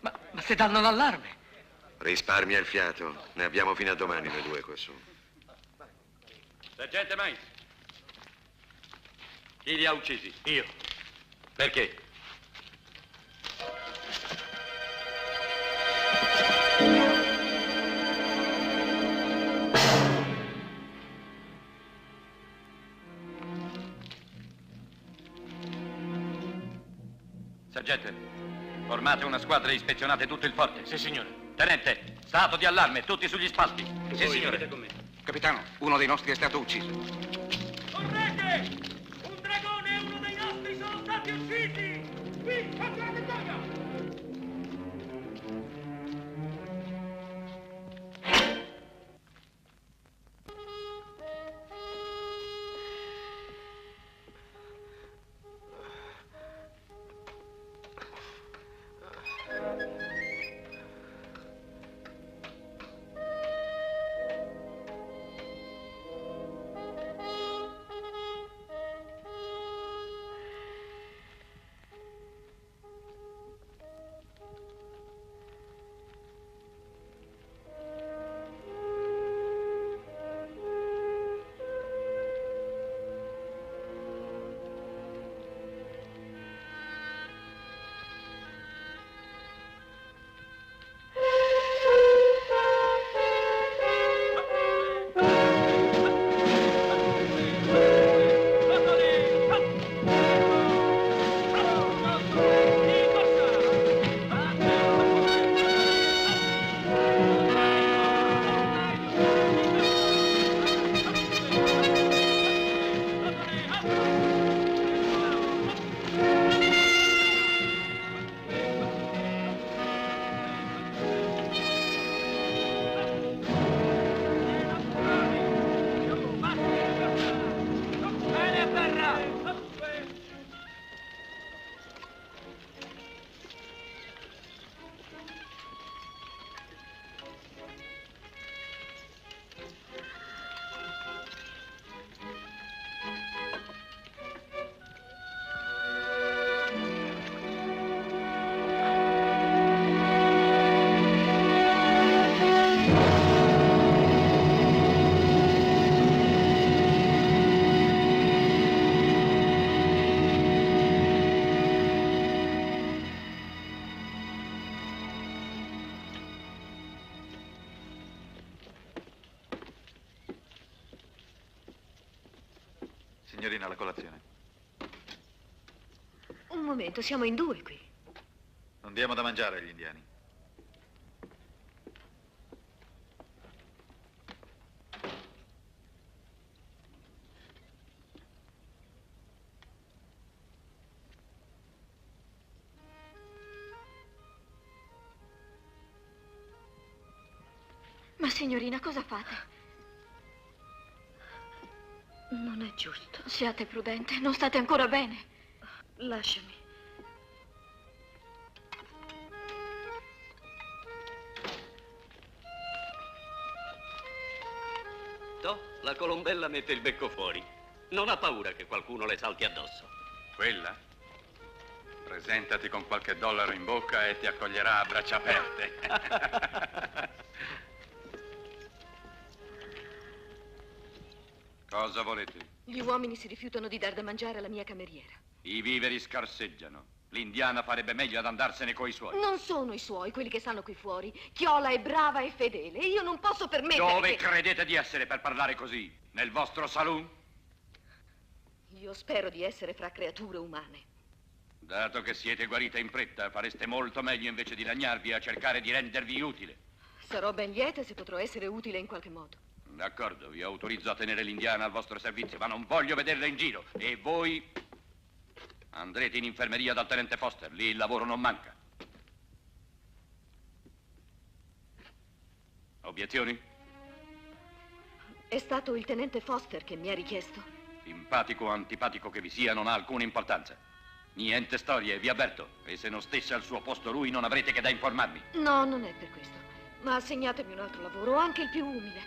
Ma se danno l'allarme? risparmia il fiato. Ne abbiamo fino a domani noi due qua su. Sergente Mais, chi li ha uccisi? Io. Perché? Sergente, formate una squadra e ispezionate tutto il forte. Sì, signore. Tenente, stato di allarme, tutti sugli spalti. Sì, signore. Con me. Capitano, uno dei nostri è stato ucciso. Correte! Un dragone e uno dei nostri sono stati uccisi! Qui, sotto la tettoia! Signorina, la colazione. Un momento, siamo in due qui. Non diamo da mangiare agli indiani. Ma signorina, cosa fate? Non è giusto. Siate prudente, non state ancora bene. Lasciami. No, la colombella mette il becco fuori. Non ha paura che qualcuno le salti addosso. Quella? Presentati con qualche dollaro in bocca e ti accoglierà a braccia aperte. Cosa volete? Gli uomini si rifiutano di dar da mangiare alla mia cameriera. I viveri scarseggiano. L'indiana farebbe meglio ad andarsene coi suoi. Non sono i suoi, quelli che stanno qui fuori. Chiola è brava e fedele. Io non posso permettere Dove che... credete di essere per parlare così? Nel vostro saloon? Io spero di essere fra creature umane. Dato che siete guarita in fretta, fareste molto meglio invece di lagnarvi a cercare di rendervi utile. Sarò ben lieta se potrò essere utile in qualche modo. D'accordo, vi autorizzo a tenere l'indiana al vostro servizio, ma non voglio vederla in giro. E voi andrete in infermeria dal tenente Foster, lì il lavoro non manca. Obiezioni? È stato il tenente Foster che mi ha richiesto. Simpatico o antipatico che vi sia, non ha alcuna importanza. Niente storie, vi avverto. E se non stesse al suo posto lui, non avrete che da informarmi. No, non è per questo. Ma assegnatemi un altro lavoro, anche il più umile.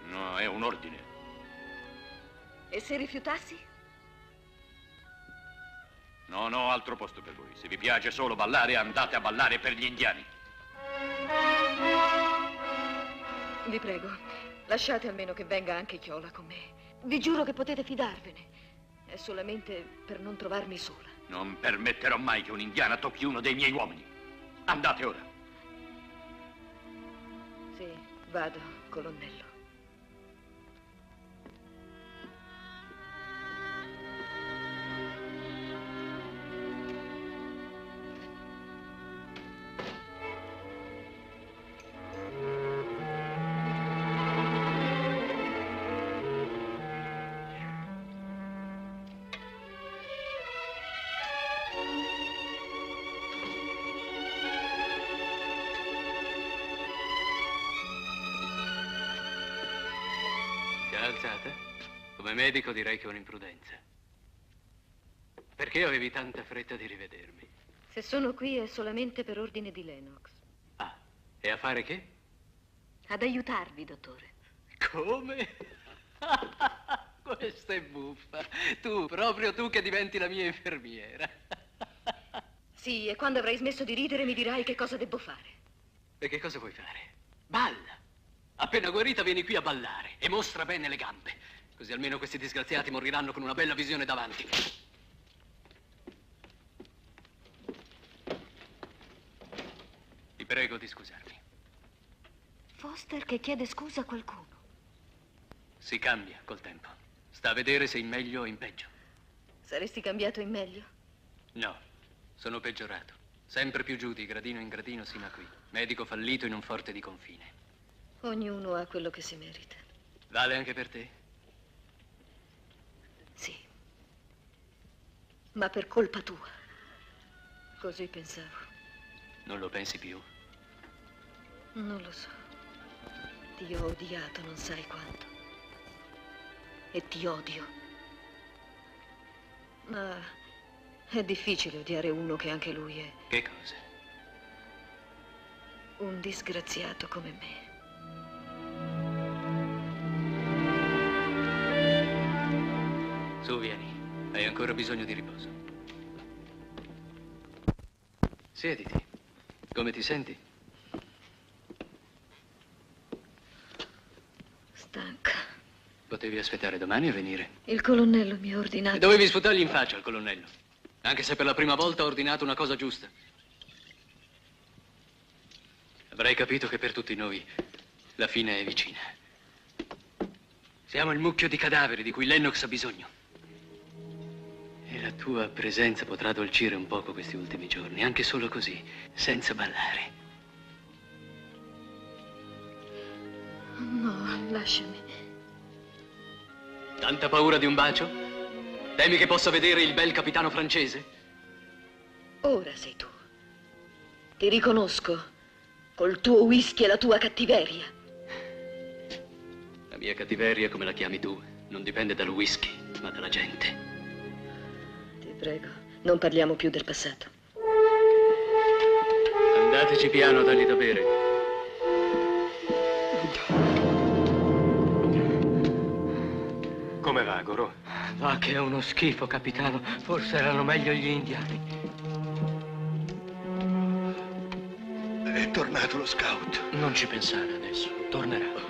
No, è un ordine. E se rifiutassi? Non ho altro posto per voi. Se vi piace solo ballare, andate a ballare per gli indiani. Vi prego, lasciate almeno che venga anche Chiola con me. Vi giuro che potete fidarvene. È solamente per non trovarmi sola. Non permetterò mai che un'indiana tocchi uno dei miei uomini. Andate ora. Sì, vado, colonnello. Alzata? Come medico direi che è un'imprudenza. Perché avevi tanta fretta di rivedermi? Se sono qui è solamente per ordine di Lennox. Ah, e a fare che? Ad aiutarvi, dottore. Come? Questa è buffa. Tu, proprio tu che diventi la mia infermiera. Sì, e quando avrai smesso di ridere mi dirai che cosa devo fare. E che cosa vuoi fare? Balla. Appena guarita vieni qui a ballare e mostra bene le gambe. Così almeno questi disgraziati moriranno con una bella visione davanti. Ti prego di scusarmi. Foster che chiede scusa a qualcuno. Si cambia col tempo. Sta a vedere se in meglio o in peggio. Saresti cambiato in meglio? No, sono peggiorato. Sempre più giù di gradino in gradino sino a qui. Medico fallito in un forte di confine. Ognuno ha quello che si merita. Vale anche per te? Sì. Ma per colpa tua. Così pensavo. Non lo pensi più? Non lo so. Ti ho odiato non sai quanto. E ti odio. Ma è difficile odiare uno che anche lui è Che cosa? un disgraziato come me. Su, vieni. Hai ancora bisogno di riposo. Siediti. Come ti senti? Stanca. Potevi aspettare domani a venire. Il colonnello mi ha ordinato. E dovevi sputargli in faccia al colonnello. Anche se per la prima volta ha ordinato una cosa giusta. Avrei capito che per tutti noi la fine è vicina. Siamo il mucchio di cadaveri di cui Lennox ha bisogno. E la tua presenza potrà addolcire un poco questi ultimi giorni, anche solo così, senza ballare. No, lasciami. Tanta paura di un bacio? Temi che possa vedere il bel capitano francese? Ora sei tu. Ti riconosco. Col tuo whisky e la tua cattiveria. La mia cattiveria, come la chiami tu, non dipende dal whisky, ma dalla gente. Ti prego, non parliamo più del passato. Andateci piano a dargli da bere. Come va, Gorò? Va che è uno schifo, capitano. Forse erano meglio gli indiani. È tornato lo scout. Non ci pensare adesso. Tornerà.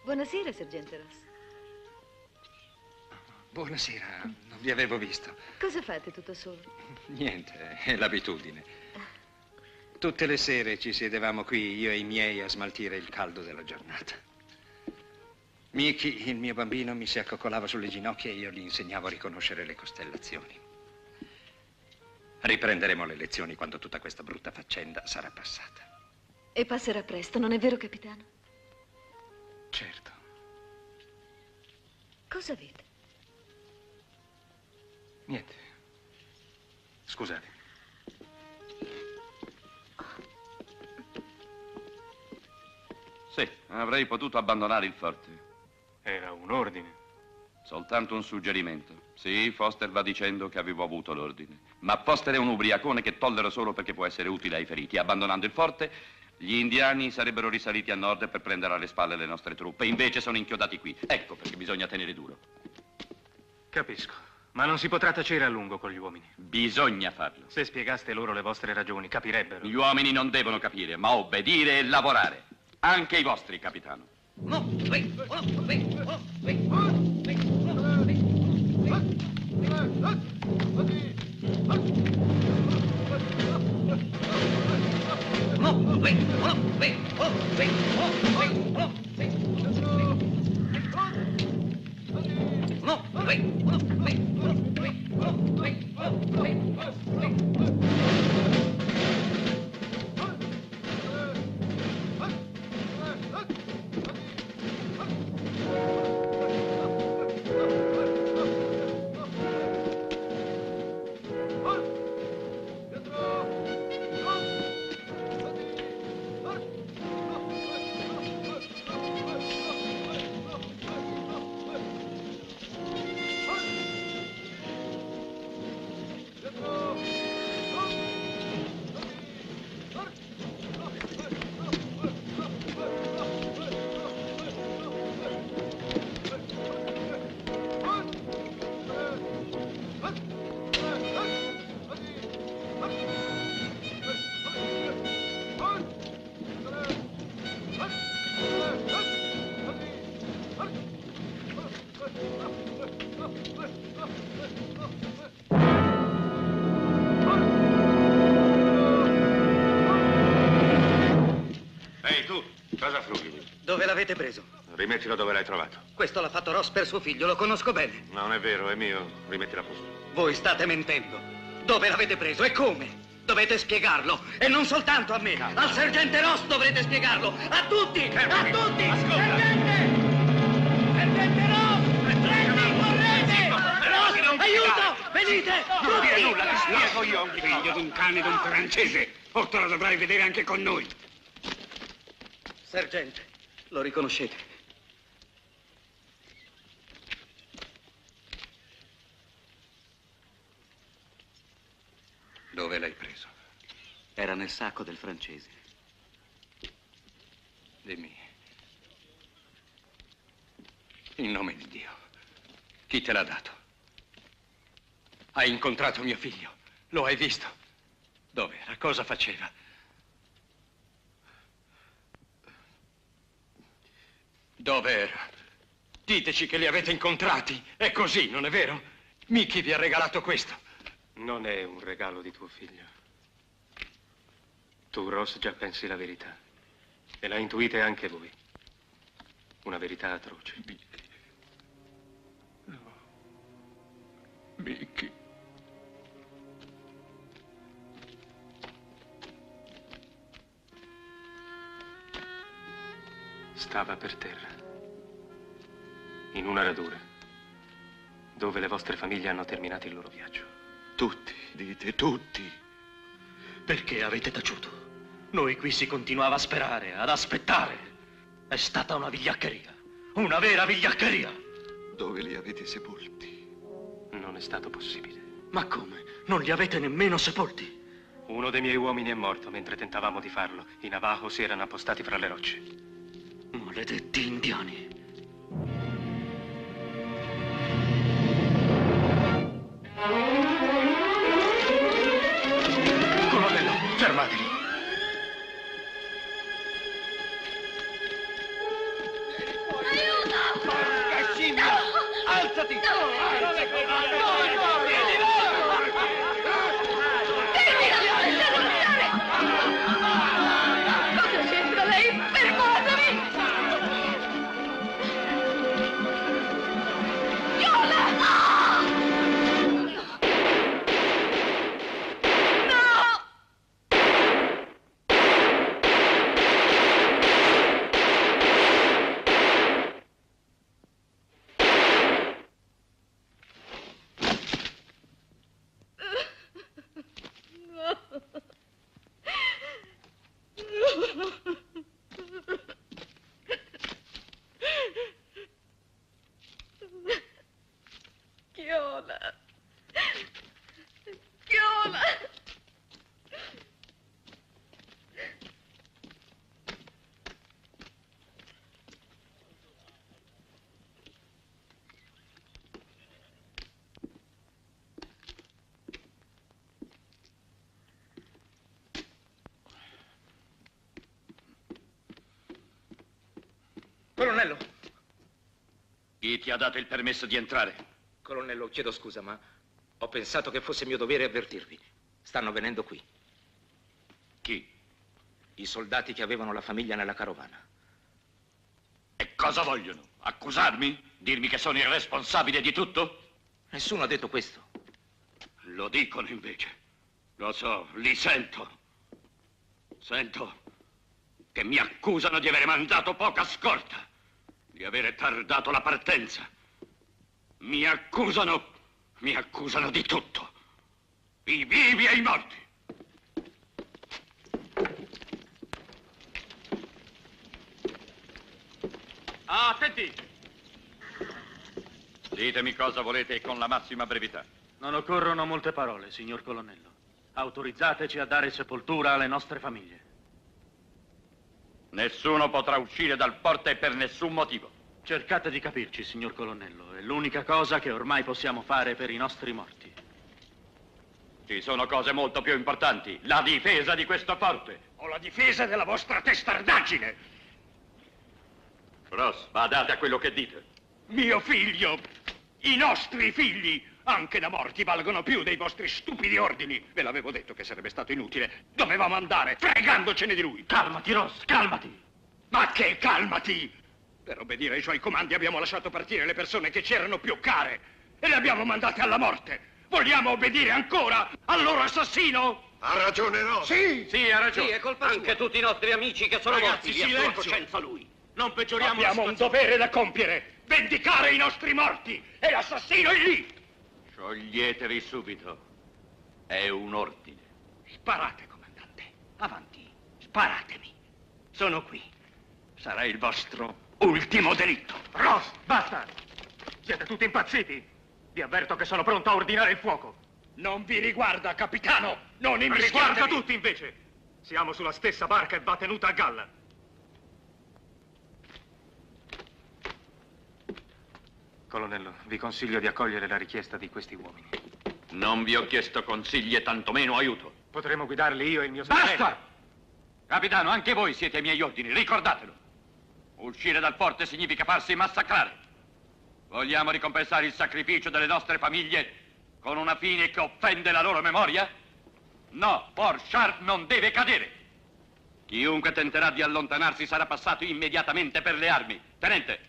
Buonasera, sergente Ross. Buonasera, non vi avevo visto. Cosa fate tutto solo? Niente, è l'abitudine. Tutte le sere ci sedevamo qui, io e i miei, a smaltire il caldo della giornata. Mickey, il mio bambino, mi si accoccolava sulle ginocchia e io gli insegnavo a riconoscere le costellazioni. Riprenderemo le lezioni quando tutta questa brutta faccenda sarà passata. E passerà presto, non è vero, capitano? Certo. Cosa avete? Niente. Scusate. Sì, avrei potuto abbandonare il forte. Era un ordine. Soltanto un suggerimento. Sì, Foster va dicendo che avevo avuto l'ordine. Ma Foster è un ubriacone che tollero solo perché può essere utile ai feriti. Abbandonando il forte, gli indiani sarebbero risaliti a nord per prendere alle spalle le nostre truppe. Invece sono inchiodati qui. Ecco perché bisogna tenere duro. Capisco. Ma non si potrà tacere a lungo con gli uomini. Bisogna farlo. Se spiegaste loro le vostre ragioni, capirebbero. Gli uomini non devono capire, ma obbedire e lavorare. Anche i vostri, capitano. Ehi, tu, cosa frughi? Dove l'avete preso? Rimettilo dove l'hai trovato. Questo l'ha fatto Ross per suo figlio, lo conosco bene. Non è vero, è mio. Rimettilo a posto. Voi state mentendo. Dove l'avete preso e come? Dovete spiegarlo. E non soltanto a me. Al sergente Ross dovrete spiegarlo. A tutti! A tutti! Ascolta! Sergente! Sergente Ross! Prendi, correte! Ross, aiuto! Venite! Non dire Tutti! nulla, ti spiego io. Figlio d'un cane d'un francese. Ora lo dovrai vedere anche con noi. Sergente, lo riconoscete? Dove l'hai preso? Era nel sacco del francese. Dimmi. In nome di Dio. Chi te l'ha dato? Hai incontrato mio figlio? Lo hai visto? Dov'era? Cosa faceva? Dov'era? Diteci che li avete incontrati. È così, non è vero? Mickey vi ha regalato questo. Non è un regalo di tuo figlio. Tu, Ross, già pensi la verità. E la intuite anche voi. Una verità atroce. Mickey. No. Mickey. Stava per terra. In una radura. Dove le vostre famiglie hanno terminato il loro viaggio. Tutti, dite tutti. Perché avete taciuto? Noi qui si continuava a sperare, ad aspettare. È stata una vigliaccheria. Una vera vigliaccheria. Dove li avete sepolti? Non è stato possibile. Ma come? Non li avete nemmeno sepolti? Uno dei miei uomini è morto mentre tentavamo di farlo. I Navajo si erano appostati fra le rocce. Maledetti indiani. Colonnello, fermatevi. Aiuto! Porca scimmia! Alzati! Cosa c'entra lei? Fermatevi! Viola! No! Colonnello! Chi ti ha dato il permesso di entrare? Colonnello, chiedo scusa, ma ho pensato che fosse mio dovere avvertirvi. Stanno venendo qui. Chi? I soldati che avevano la famiglia nella carovana. E cosa vogliono? Accusarmi? Dirmi che sono il responsabile di tutto? Nessuno ha detto questo. Lo dicono invece. Lo so, li sento. Sento che mi accusano di avere mandato poca scorta, di avere tardato la partenza. Mi accusano di tutto. I vivi e i morti. Ah, attenti! Ditemi cosa volete e con la massima brevità. Non occorrono molte parole, signor colonnello. Autorizzateci a dare sepoltura alle nostre famiglie. Nessuno potrà uscire dal porto e per nessun motivo. Cercate di capirci, signor colonnello. È l'unica cosa che ormai possiamo fare per i nostri morti. Ci sono cose molto più importanti. La difesa di questo forte. O la difesa della vostra testardaggine. Ross, badate a quello che dite. Mio figlio, i nostri figli, anche da morti, valgono più dei vostri stupidi ordini. Ve l'avevo detto che sarebbe stato inutile. Dovevamo andare, fregandocene di lui. Calmati, Ross, calmati. Ma che calmati? Per obbedire ai suoi comandi abbiamo lasciato partire le persone che ci erano più care e le abbiamo mandate alla morte. Vogliamo obbedire ancora al loro assassino? Ha ragione, Ross. Sì, ha ragione. Sì, è colpa sua. Anche tutti i nostri amici che sono morti, silenzio. a sua coscienza lui. Non peggioriamo la Abbiamo un situazione. dovere da compiere. Vendicare i nostri morti. E l'assassino è lì. Scioglietevi subito. È un ordine. Sparate, comandante. Avanti. Sparatemi. Sono qui. Sarà il vostro ultimo delitto. Ross, basta! Siete tutti impazziti. Vi avverto che sono pronto a ordinare il fuoco. Non vi riguarda, capitano. Non Riguarda immischiatevi. tutti, invece. Siamo sulla stessa barca e va tenuta a galla. Colonnello, vi consiglio di accogliere la richiesta di questi uomini. Non vi ho chiesto consigli e tantomeno aiuto. Potremo guidarli io e il mio sergente. Basta! Capitano, anche voi siete ai miei ordini, ricordatelo. Uscire dal porto significa farsi massacrare. Vogliamo ricompensare il sacrificio delle nostre famiglie con una fine che offende la loro memoria? No, Port Sharp non deve cadere. Chiunque tenterà di allontanarsi sarà passato immediatamente per le armi. Tenente,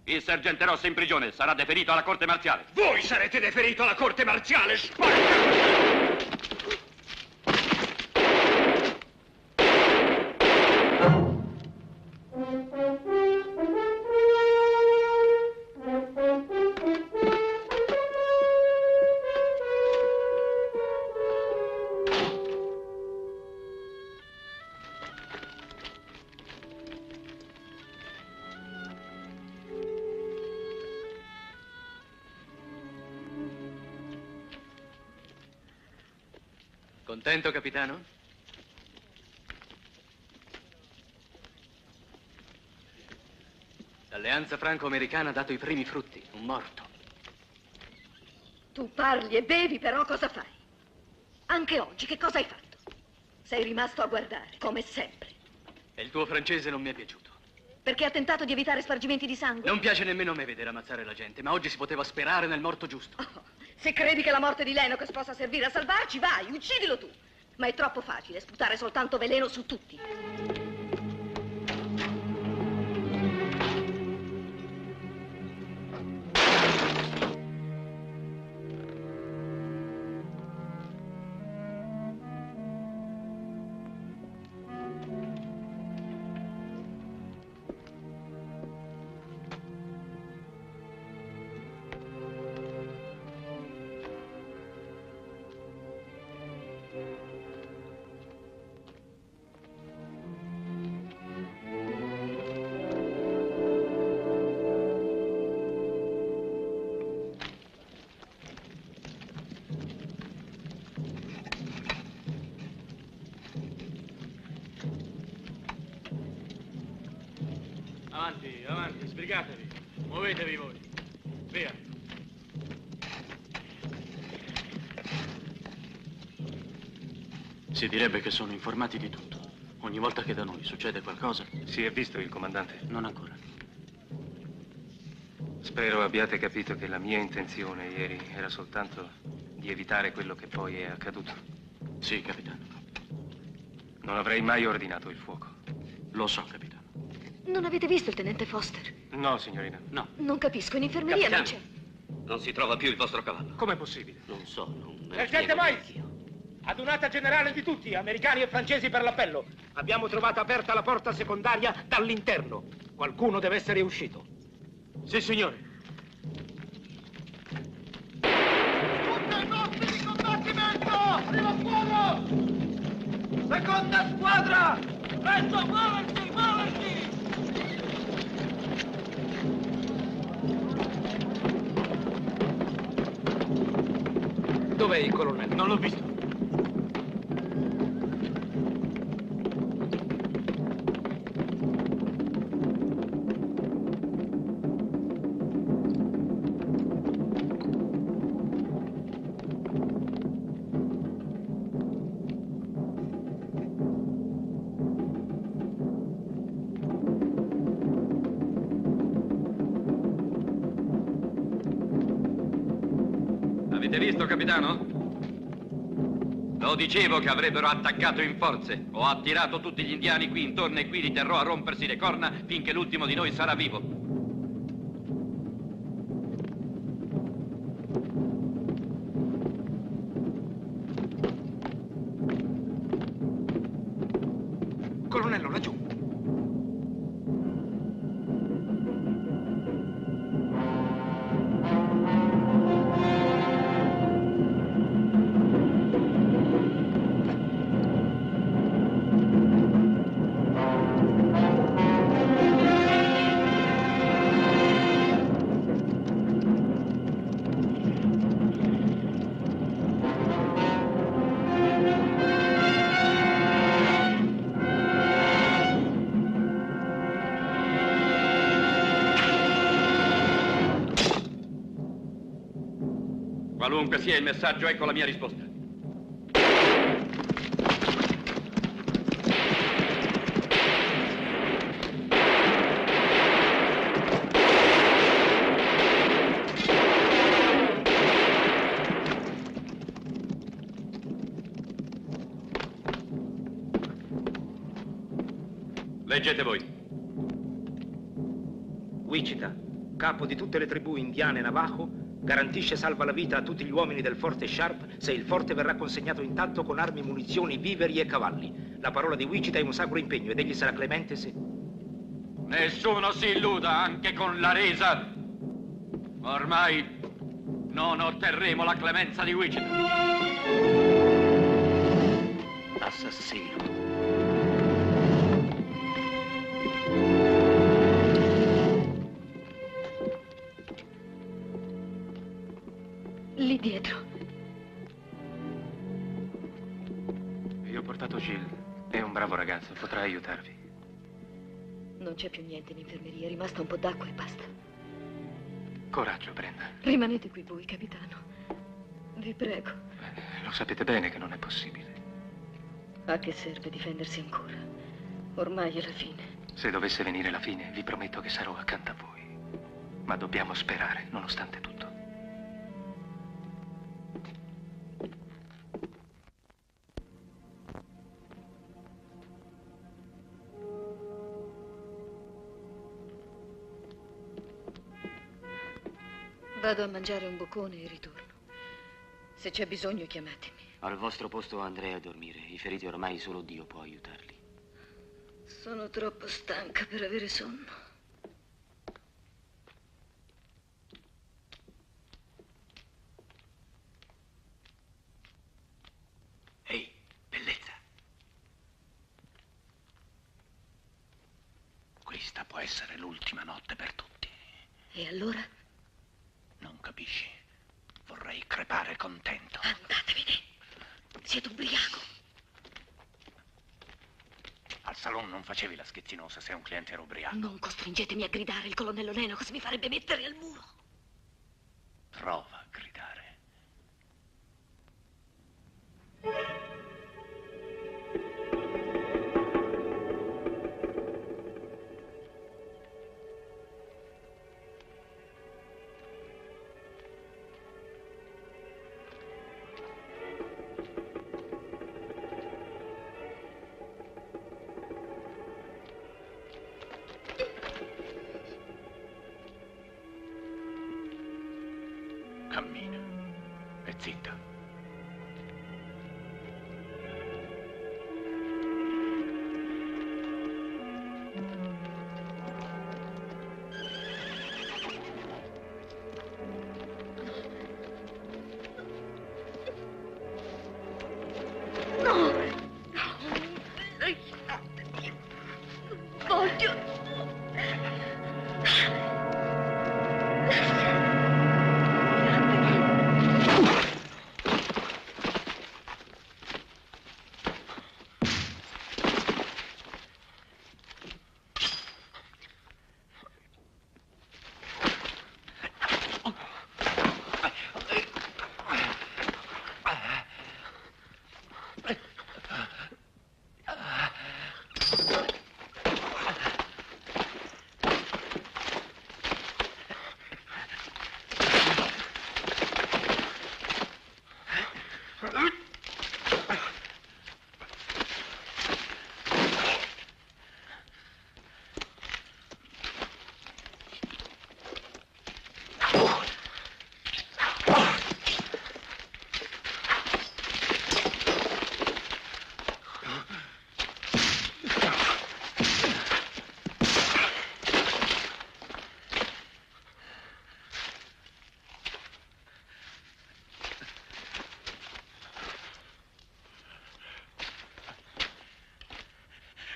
il sergente Ross è in prigione, sarà deferito alla corte marziale. Voi sarete deferito alla corte marziale, spara! Contento, capitano? L'alleanza franco-americana ha dato i primi frutti, un morto. Tu parli e bevi, però cosa fai? Anche oggi, che cosa hai fatto? Sei rimasto a guardare, come sempre. E il tuo francese non mi è piaciuto. Perché ha tentato di evitare spargimenti di sangue? Non piace nemmeno a me vedere ammazzare la gente, ma oggi si poteva sperare nel morto giusto. Oh, se credi che la morte di Lennox possa servire a salvarci, vai, uccidilo tu. Ma è troppo facile sputare soltanto veleno su tutti. Avanti, avanti, sbrigatevi. Muovetevi voi. Via. Si direbbe che sono informati di tutto. Ogni volta che da noi succede qualcosa... Si è visto il comandante? Non ancora. Spero abbiate capito che la mia intenzione ieri era soltanto di evitare quello che poi è accaduto. Sì, capitano. Non avrei mai ordinato il fuoco. Lo so, capitano. Non avete visto il tenente Foster? No, signorina. No. Non capisco, in infermeria non c'è. Non si trova più il vostro cavallo. Com'è possibile? Non so, non me lo Sergente spiego Miles! Adunata generale di tutti, americani e francesi per l'appello. Abbiamo trovato aperta la porta secondaria dall'interno. Qualcuno deve essere uscito. Sì, signore. Tutti ai posti di combattimento! Primo fuoco! Seconda squadra! Presto, muoversi, muoversi! Dov'è il colonnello? Non l'ho visto. Avete visto, capitano? Lo dicevo che avrebbero attaccato in forze. Ho attirato tutti gli indiani qui intorno e qui li terrò a rompersi le corna finché l'ultimo di noi sarà vivo. Colonnello, laggiù. Qualunque sia il messaggio, ecco la mia risposta. Leggete voi. Wichita, capo di tutte le tribù indiane Navajo, garantisce salva la vita a tutti gli uomini del forte Sharp se il forte verrà consegnato intatto con armi, munizioni, viveri e cavalli. La parola di Wichita è un sacro impegno ed egli sarà clemente se... Nessuno si illuda anche con la resa. Ormai non otterremo la clemenza di Wichita. Assassino. Lì dietro. Io ho portato Gilles. È un bravo ragazzo, potrà aiutarvi. Non c'è più niente in infermeria, è rimasta un po' d'acqua e basta. Coraggio, Brenda. Rimanete qui voi, capitano. Vi prego. Lo sapete bene che non è possibile. A che serve difendersi ancora? Ormai è la fine. Se dovesse venire la fine, vi prometto che sarò accanto a voi. Ma dobbiamo sperare, nonostante tutto. Vado a mangiare un boccone e ritorno. Se c'è bisogno, chiamatemi. Al vostro posto andrei a dormire. I feriti ormai solo Dio può aiutarli. Sono troppo stanca per avere sonno. Ehi, bellezza. Questa può essere l'ultima notte per tutti. E allora? Non capisci? Vorrei crepare contento. Andatevene. Siete ubriaco. Al salon non facevi la scherzinosa se un cliente era ubriaco. Non costringetemi a gridare, il colonnello Lennox mi farebbe mettere al muro. Prova a gridare. finta.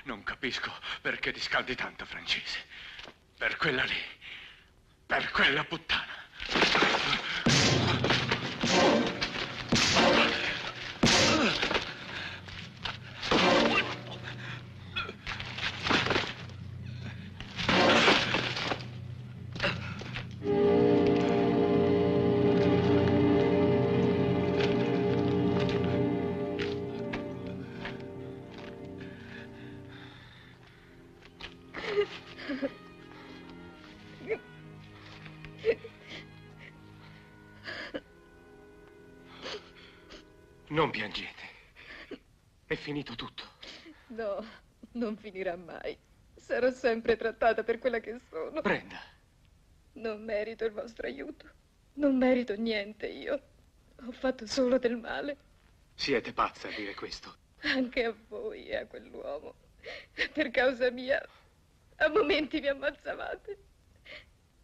Non capisco perché ti scaldi tanto, Francese. Per quella lì. Per quella puttana. Non piangete. È finito tutto. No, non finirà mai. Sarò sempre trattata per quella che sono. Brenda. Non merito il vostro aiuto. Non merito niente io. Ho fatto solo del male. Siete pazza a dire questo. Anche a voi e a quell'uomo. Per causa mia, a momenti vi ammazzavate.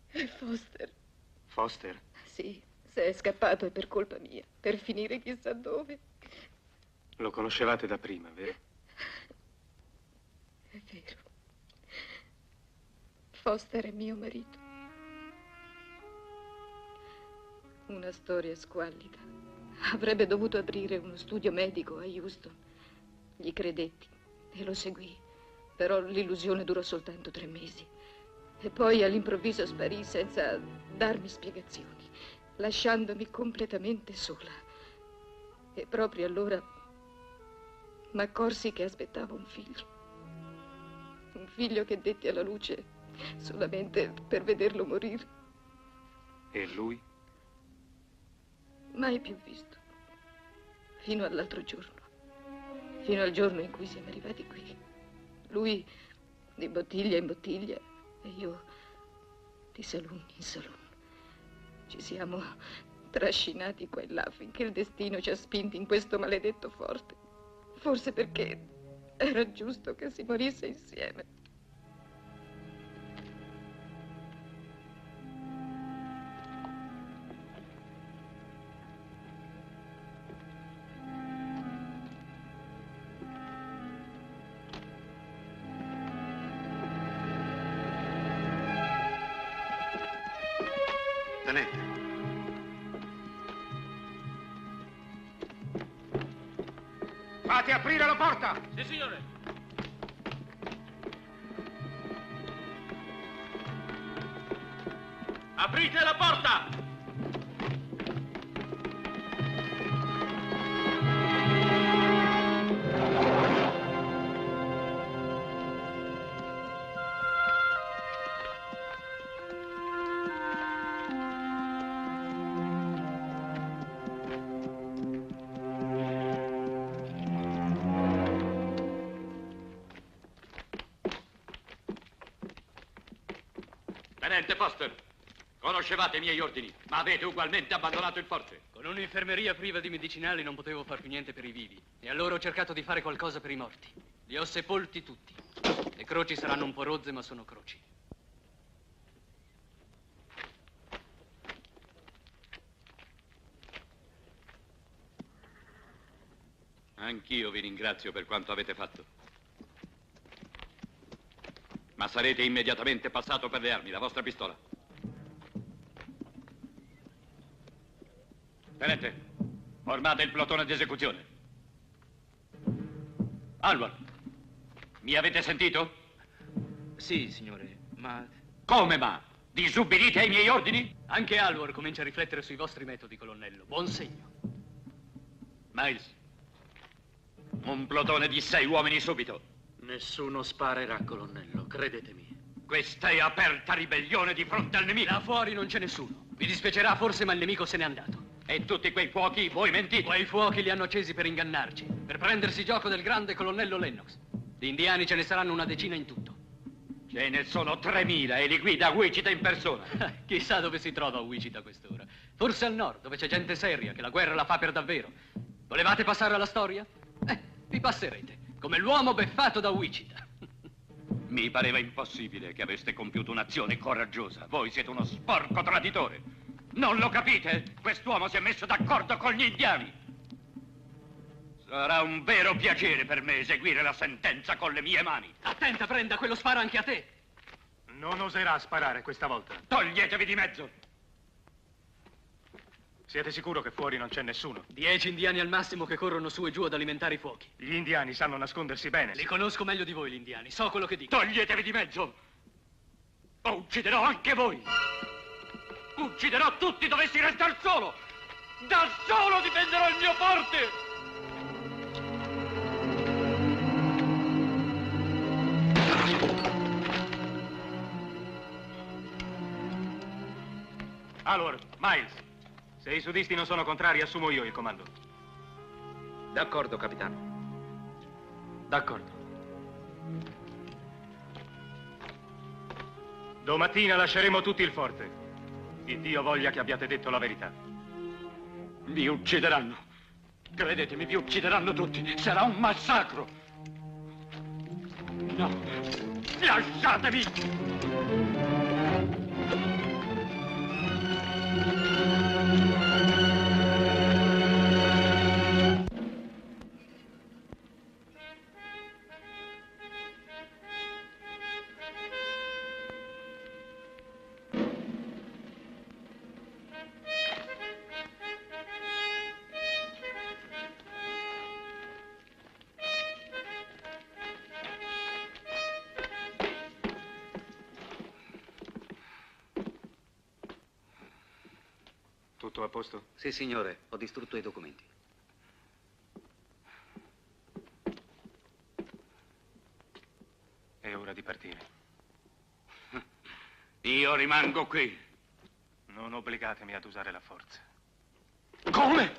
E Foster? Foster? Sì, se è scappato è per colpa mia. Per finire chissà dove. Lo conoscevate da prima, vero? È vero. Foster è mio marito. Una storia squallida. Avrebbe dovuto aprire uno studio medico a Houston. Gli credetti e lo seguì. Però l'illusione durò soltanto 3 mesi. E poi all'improvviso sparì senza darmi spiegazioni, lasciandomi completamente sola. E proprio allora m'accorsi che aspettavo un figlio. Un figlio che detti alla luce solamente per vederlo morire. E lui? Mai più visto. Fino all'altro giorno. Fino al giorno in cui siamo arrivati qui. Lui di bottiglia in bottiglia e io di saloon in saloon. Ci siamo trascinati qua e là finché il destino ci ha spinti in questo maledetto forte. Forse perché era giusto che si morisse insieme. Tenente. Fate aprire la porta! Sì, signore. Aprite la porta! Tenente Foster, Conoscevate i miei ordini, ma avete ugualmente abbandonato il forte. Con un'infermeria priva di medicinali non potevo far più niente per i vivi. E allora ho cercato di fare qualcosa per i morti. Li ho sepolti tutti. Le croci saranno un po' rozze, ma sono croci. Anch'io vi ringrazio per quanto avete fatto. Ma sarete immediatamente passato per le armi, la vostra pistola. Tenente, formate il plotone di esecuzione. Alvar, mi avete sentito? Sì, signore, ma... Come ma? Disubbidite ai miei ordini? Anche Alvar comincia a riflettere sui vostri metodi, colonnello. Buon segno. Miles, un plotone di 6 uomini subito. Nessuno sparerà, colonnello, credetemi. Questa è aperta ribellione di fronte al nemico. Là fuori non c'è nessuno. Vi dispiacerà forse, ma il nemico se n'è andato. E tutti quei fuochi, voi mentite. Quei fuochi li hanno accesi per ingannarci, per prendersi gioco del grande colonnello Lennox. Di indiani ce ne saranno una decina in tutto. Ce ne sono 3000 e li guida Wichita in persona. Chissà dove si trova Wichita a quest'ora. Forse al nord, dove c'è gente seria, che la guerra la fa per davvero. Volevate passare alla storia? Vi passerete, come l'uomo beffato da Wichita. Mi pareva impossibile che aveste compiuto un'azione coraggiosa. Voi siete uno sporco traditore. Non lo capite? Quest'uomo si è messo d'accordo con gli indiani. Sarà un vero piacere per me eseguire la sentenza con le mie mani. Attenta, Brenda, quello spara anche a te. Non oserà sparare questa volta. Toglietevi di mezzo. Siete sicuro che fuori non c'è nessuno? 10 indiani al massimo che corrono su e giù ad alimentare i fuochi. Gli indiani sanno nascondersi bene. Li conosco meglio di voi, gli indiani. So quello che dico. Toglietevi di mezzo. O ucciderò anche voi. Ucciderò tutti dovessi restare solo. Da solo difenderò il mio forte. Allora, Miles, se i sudisti non sono contrari, assumo io il comando. D'accordo, capitano. D'accordo. Domattina lasceremo tutti il forte. Dio voglia che abbiate detto la verità. Vi uccideranno. Credetemi, vi uccideranno tutti. Sarà un massacro. No. Lasciatemi! Tutto a posto? Sì, signore, ho distrutto i documenti. È ora di partire. Io rimango qui. Non obbligatemi ad usare la forza. Come?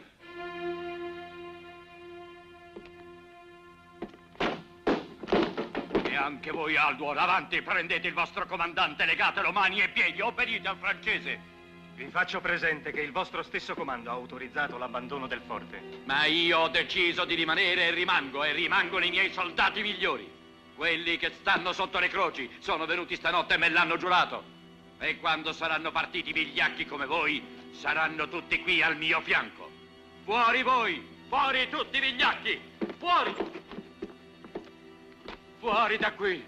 E anche voi, Aldwar, avanti, prendete il vostro comandante, legatelo mani e piedi, obbedite al francese. Vi faccio presente che il vostro stesso comando ha autorizzato l'abbandono del forte. Ma io ho deciso di rimanere e rimangono i miei soldati migliori. Quelli che stanno sotto le croci sono venuti stanotte e me l'hanno giurato. E quando saranno partiti vigliacchi come voi, saranno tutti qui al mio fianco. Fuori voi! Fuori tutti vigliacchi! Fuori! Fuori da qui!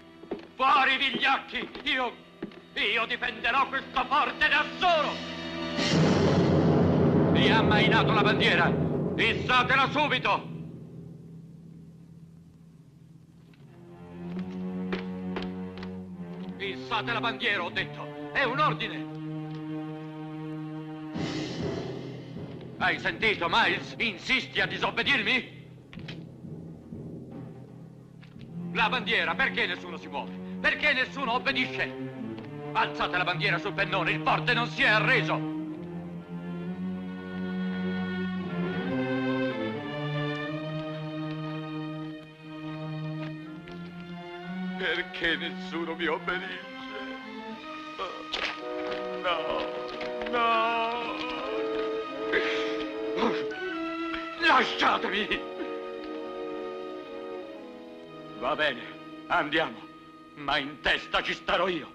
Fuori vigliacchi! Io difenderò questo forte da solo! Vi ha ammainato la bandiera! Issatela subito! Issate la bandiera, ho detto! È un ordine! Hai sentito, Miles? Insisti a disobbedirmi? La bandiera, perché nessuno si muove? Perché nessuno obbedisce? Alzate la bandiera sul pennone, il forte non si è arreso! Perché nessuno mi obbedisce? No! No! Lasciatemi! Va bene, andiamo, ma in testa ci starò io.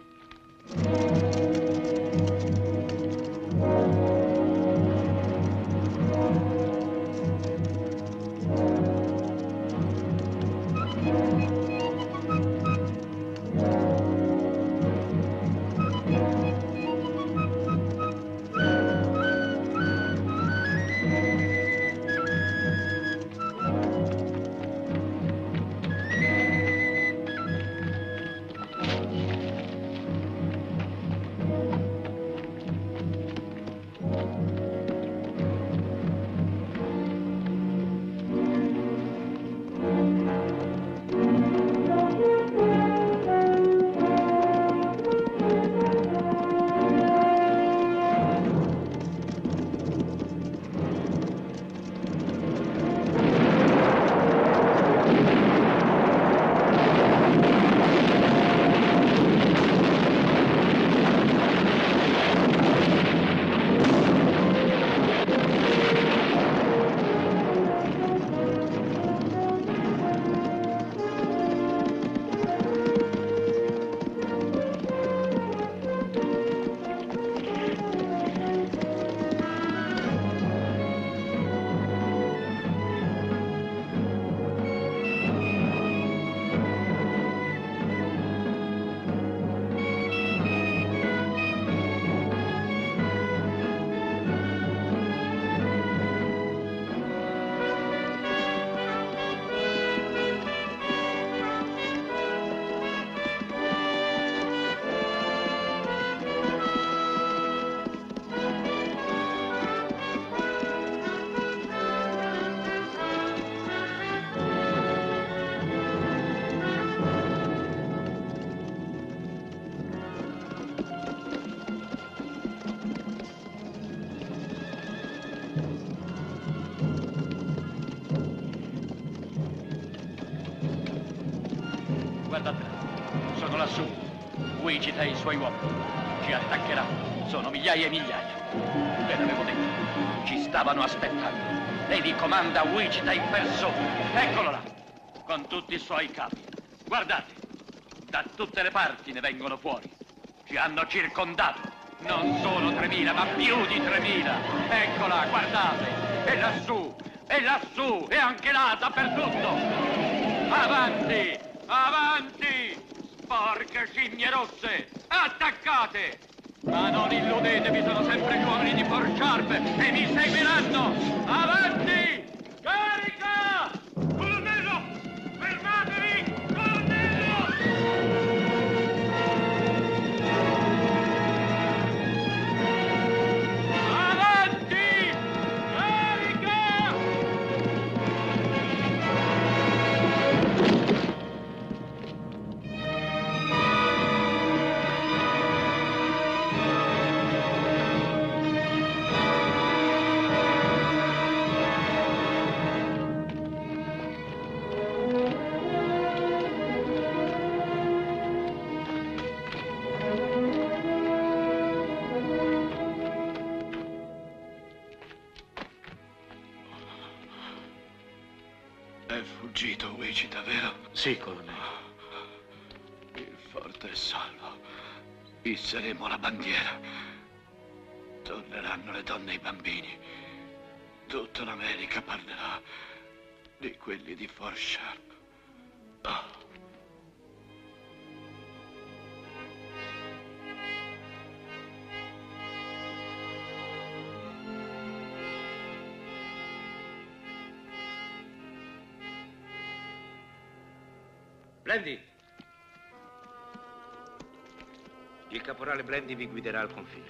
Guardate, sono lassù. Wichita e i suoi uomini. Ci attaccheranno. Sono migliaia e migliaia. Ve l'avevo detto. Ci stavano aspettando. E vi comanda Wichita in persona. Eccolo là, con tutti i suoi capi. Guardate, da tutte le parti ne vengono fuori. Ci hanno circondato. Non solo 3.000, ma più di 3.000. Eccola, guardate. E lassù, e anche là, dappertutto. Avanti! Avanti! Sporche scimmie rosse! Attaccate! Ma non illudetevi, sono sempre gli uomini di Fort Sharp e mi seguiranno! Avanti! Carica! Colonnello! Fermatevi! Colonnello! Avanti! Carica! È fuggito Wichita, vero? Sì, colonnello. Il forte è salvo. Isseremo la bandiera. Torneranno le donne e i bambini. Tutta l'America parlerà di quelli di Fort Sharp. Oh. Blandy! Il caporale Blandy vi guiderà al confine.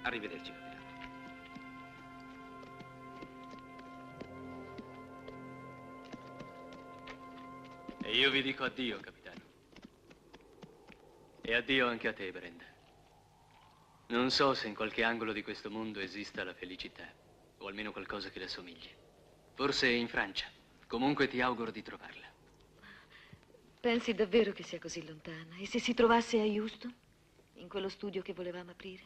Arrivederci, capitano. E io vi dico addio, capitano. E addio anche a te, Brenda. Non so se in qualche angolo di questo mondo esista la felicità, o almeno qualcosa che le assomigli. Forse in Francia. Comunque ti auguro di trovarla. Pensi davvero che sia così lontana? E se si trovasse a Houston? In quello studio che volevamo aprire?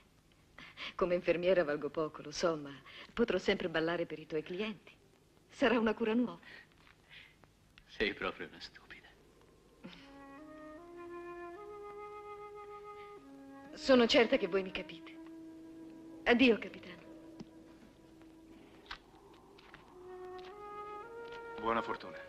Come infermiera valgo poco, lo so, ma potrò sempre ballare per i tuoi clienti. Sarà una cura nuova. Sei proprio una stupida. Sono certa che voi mi capite. Addio, capitano. Buona fortuna.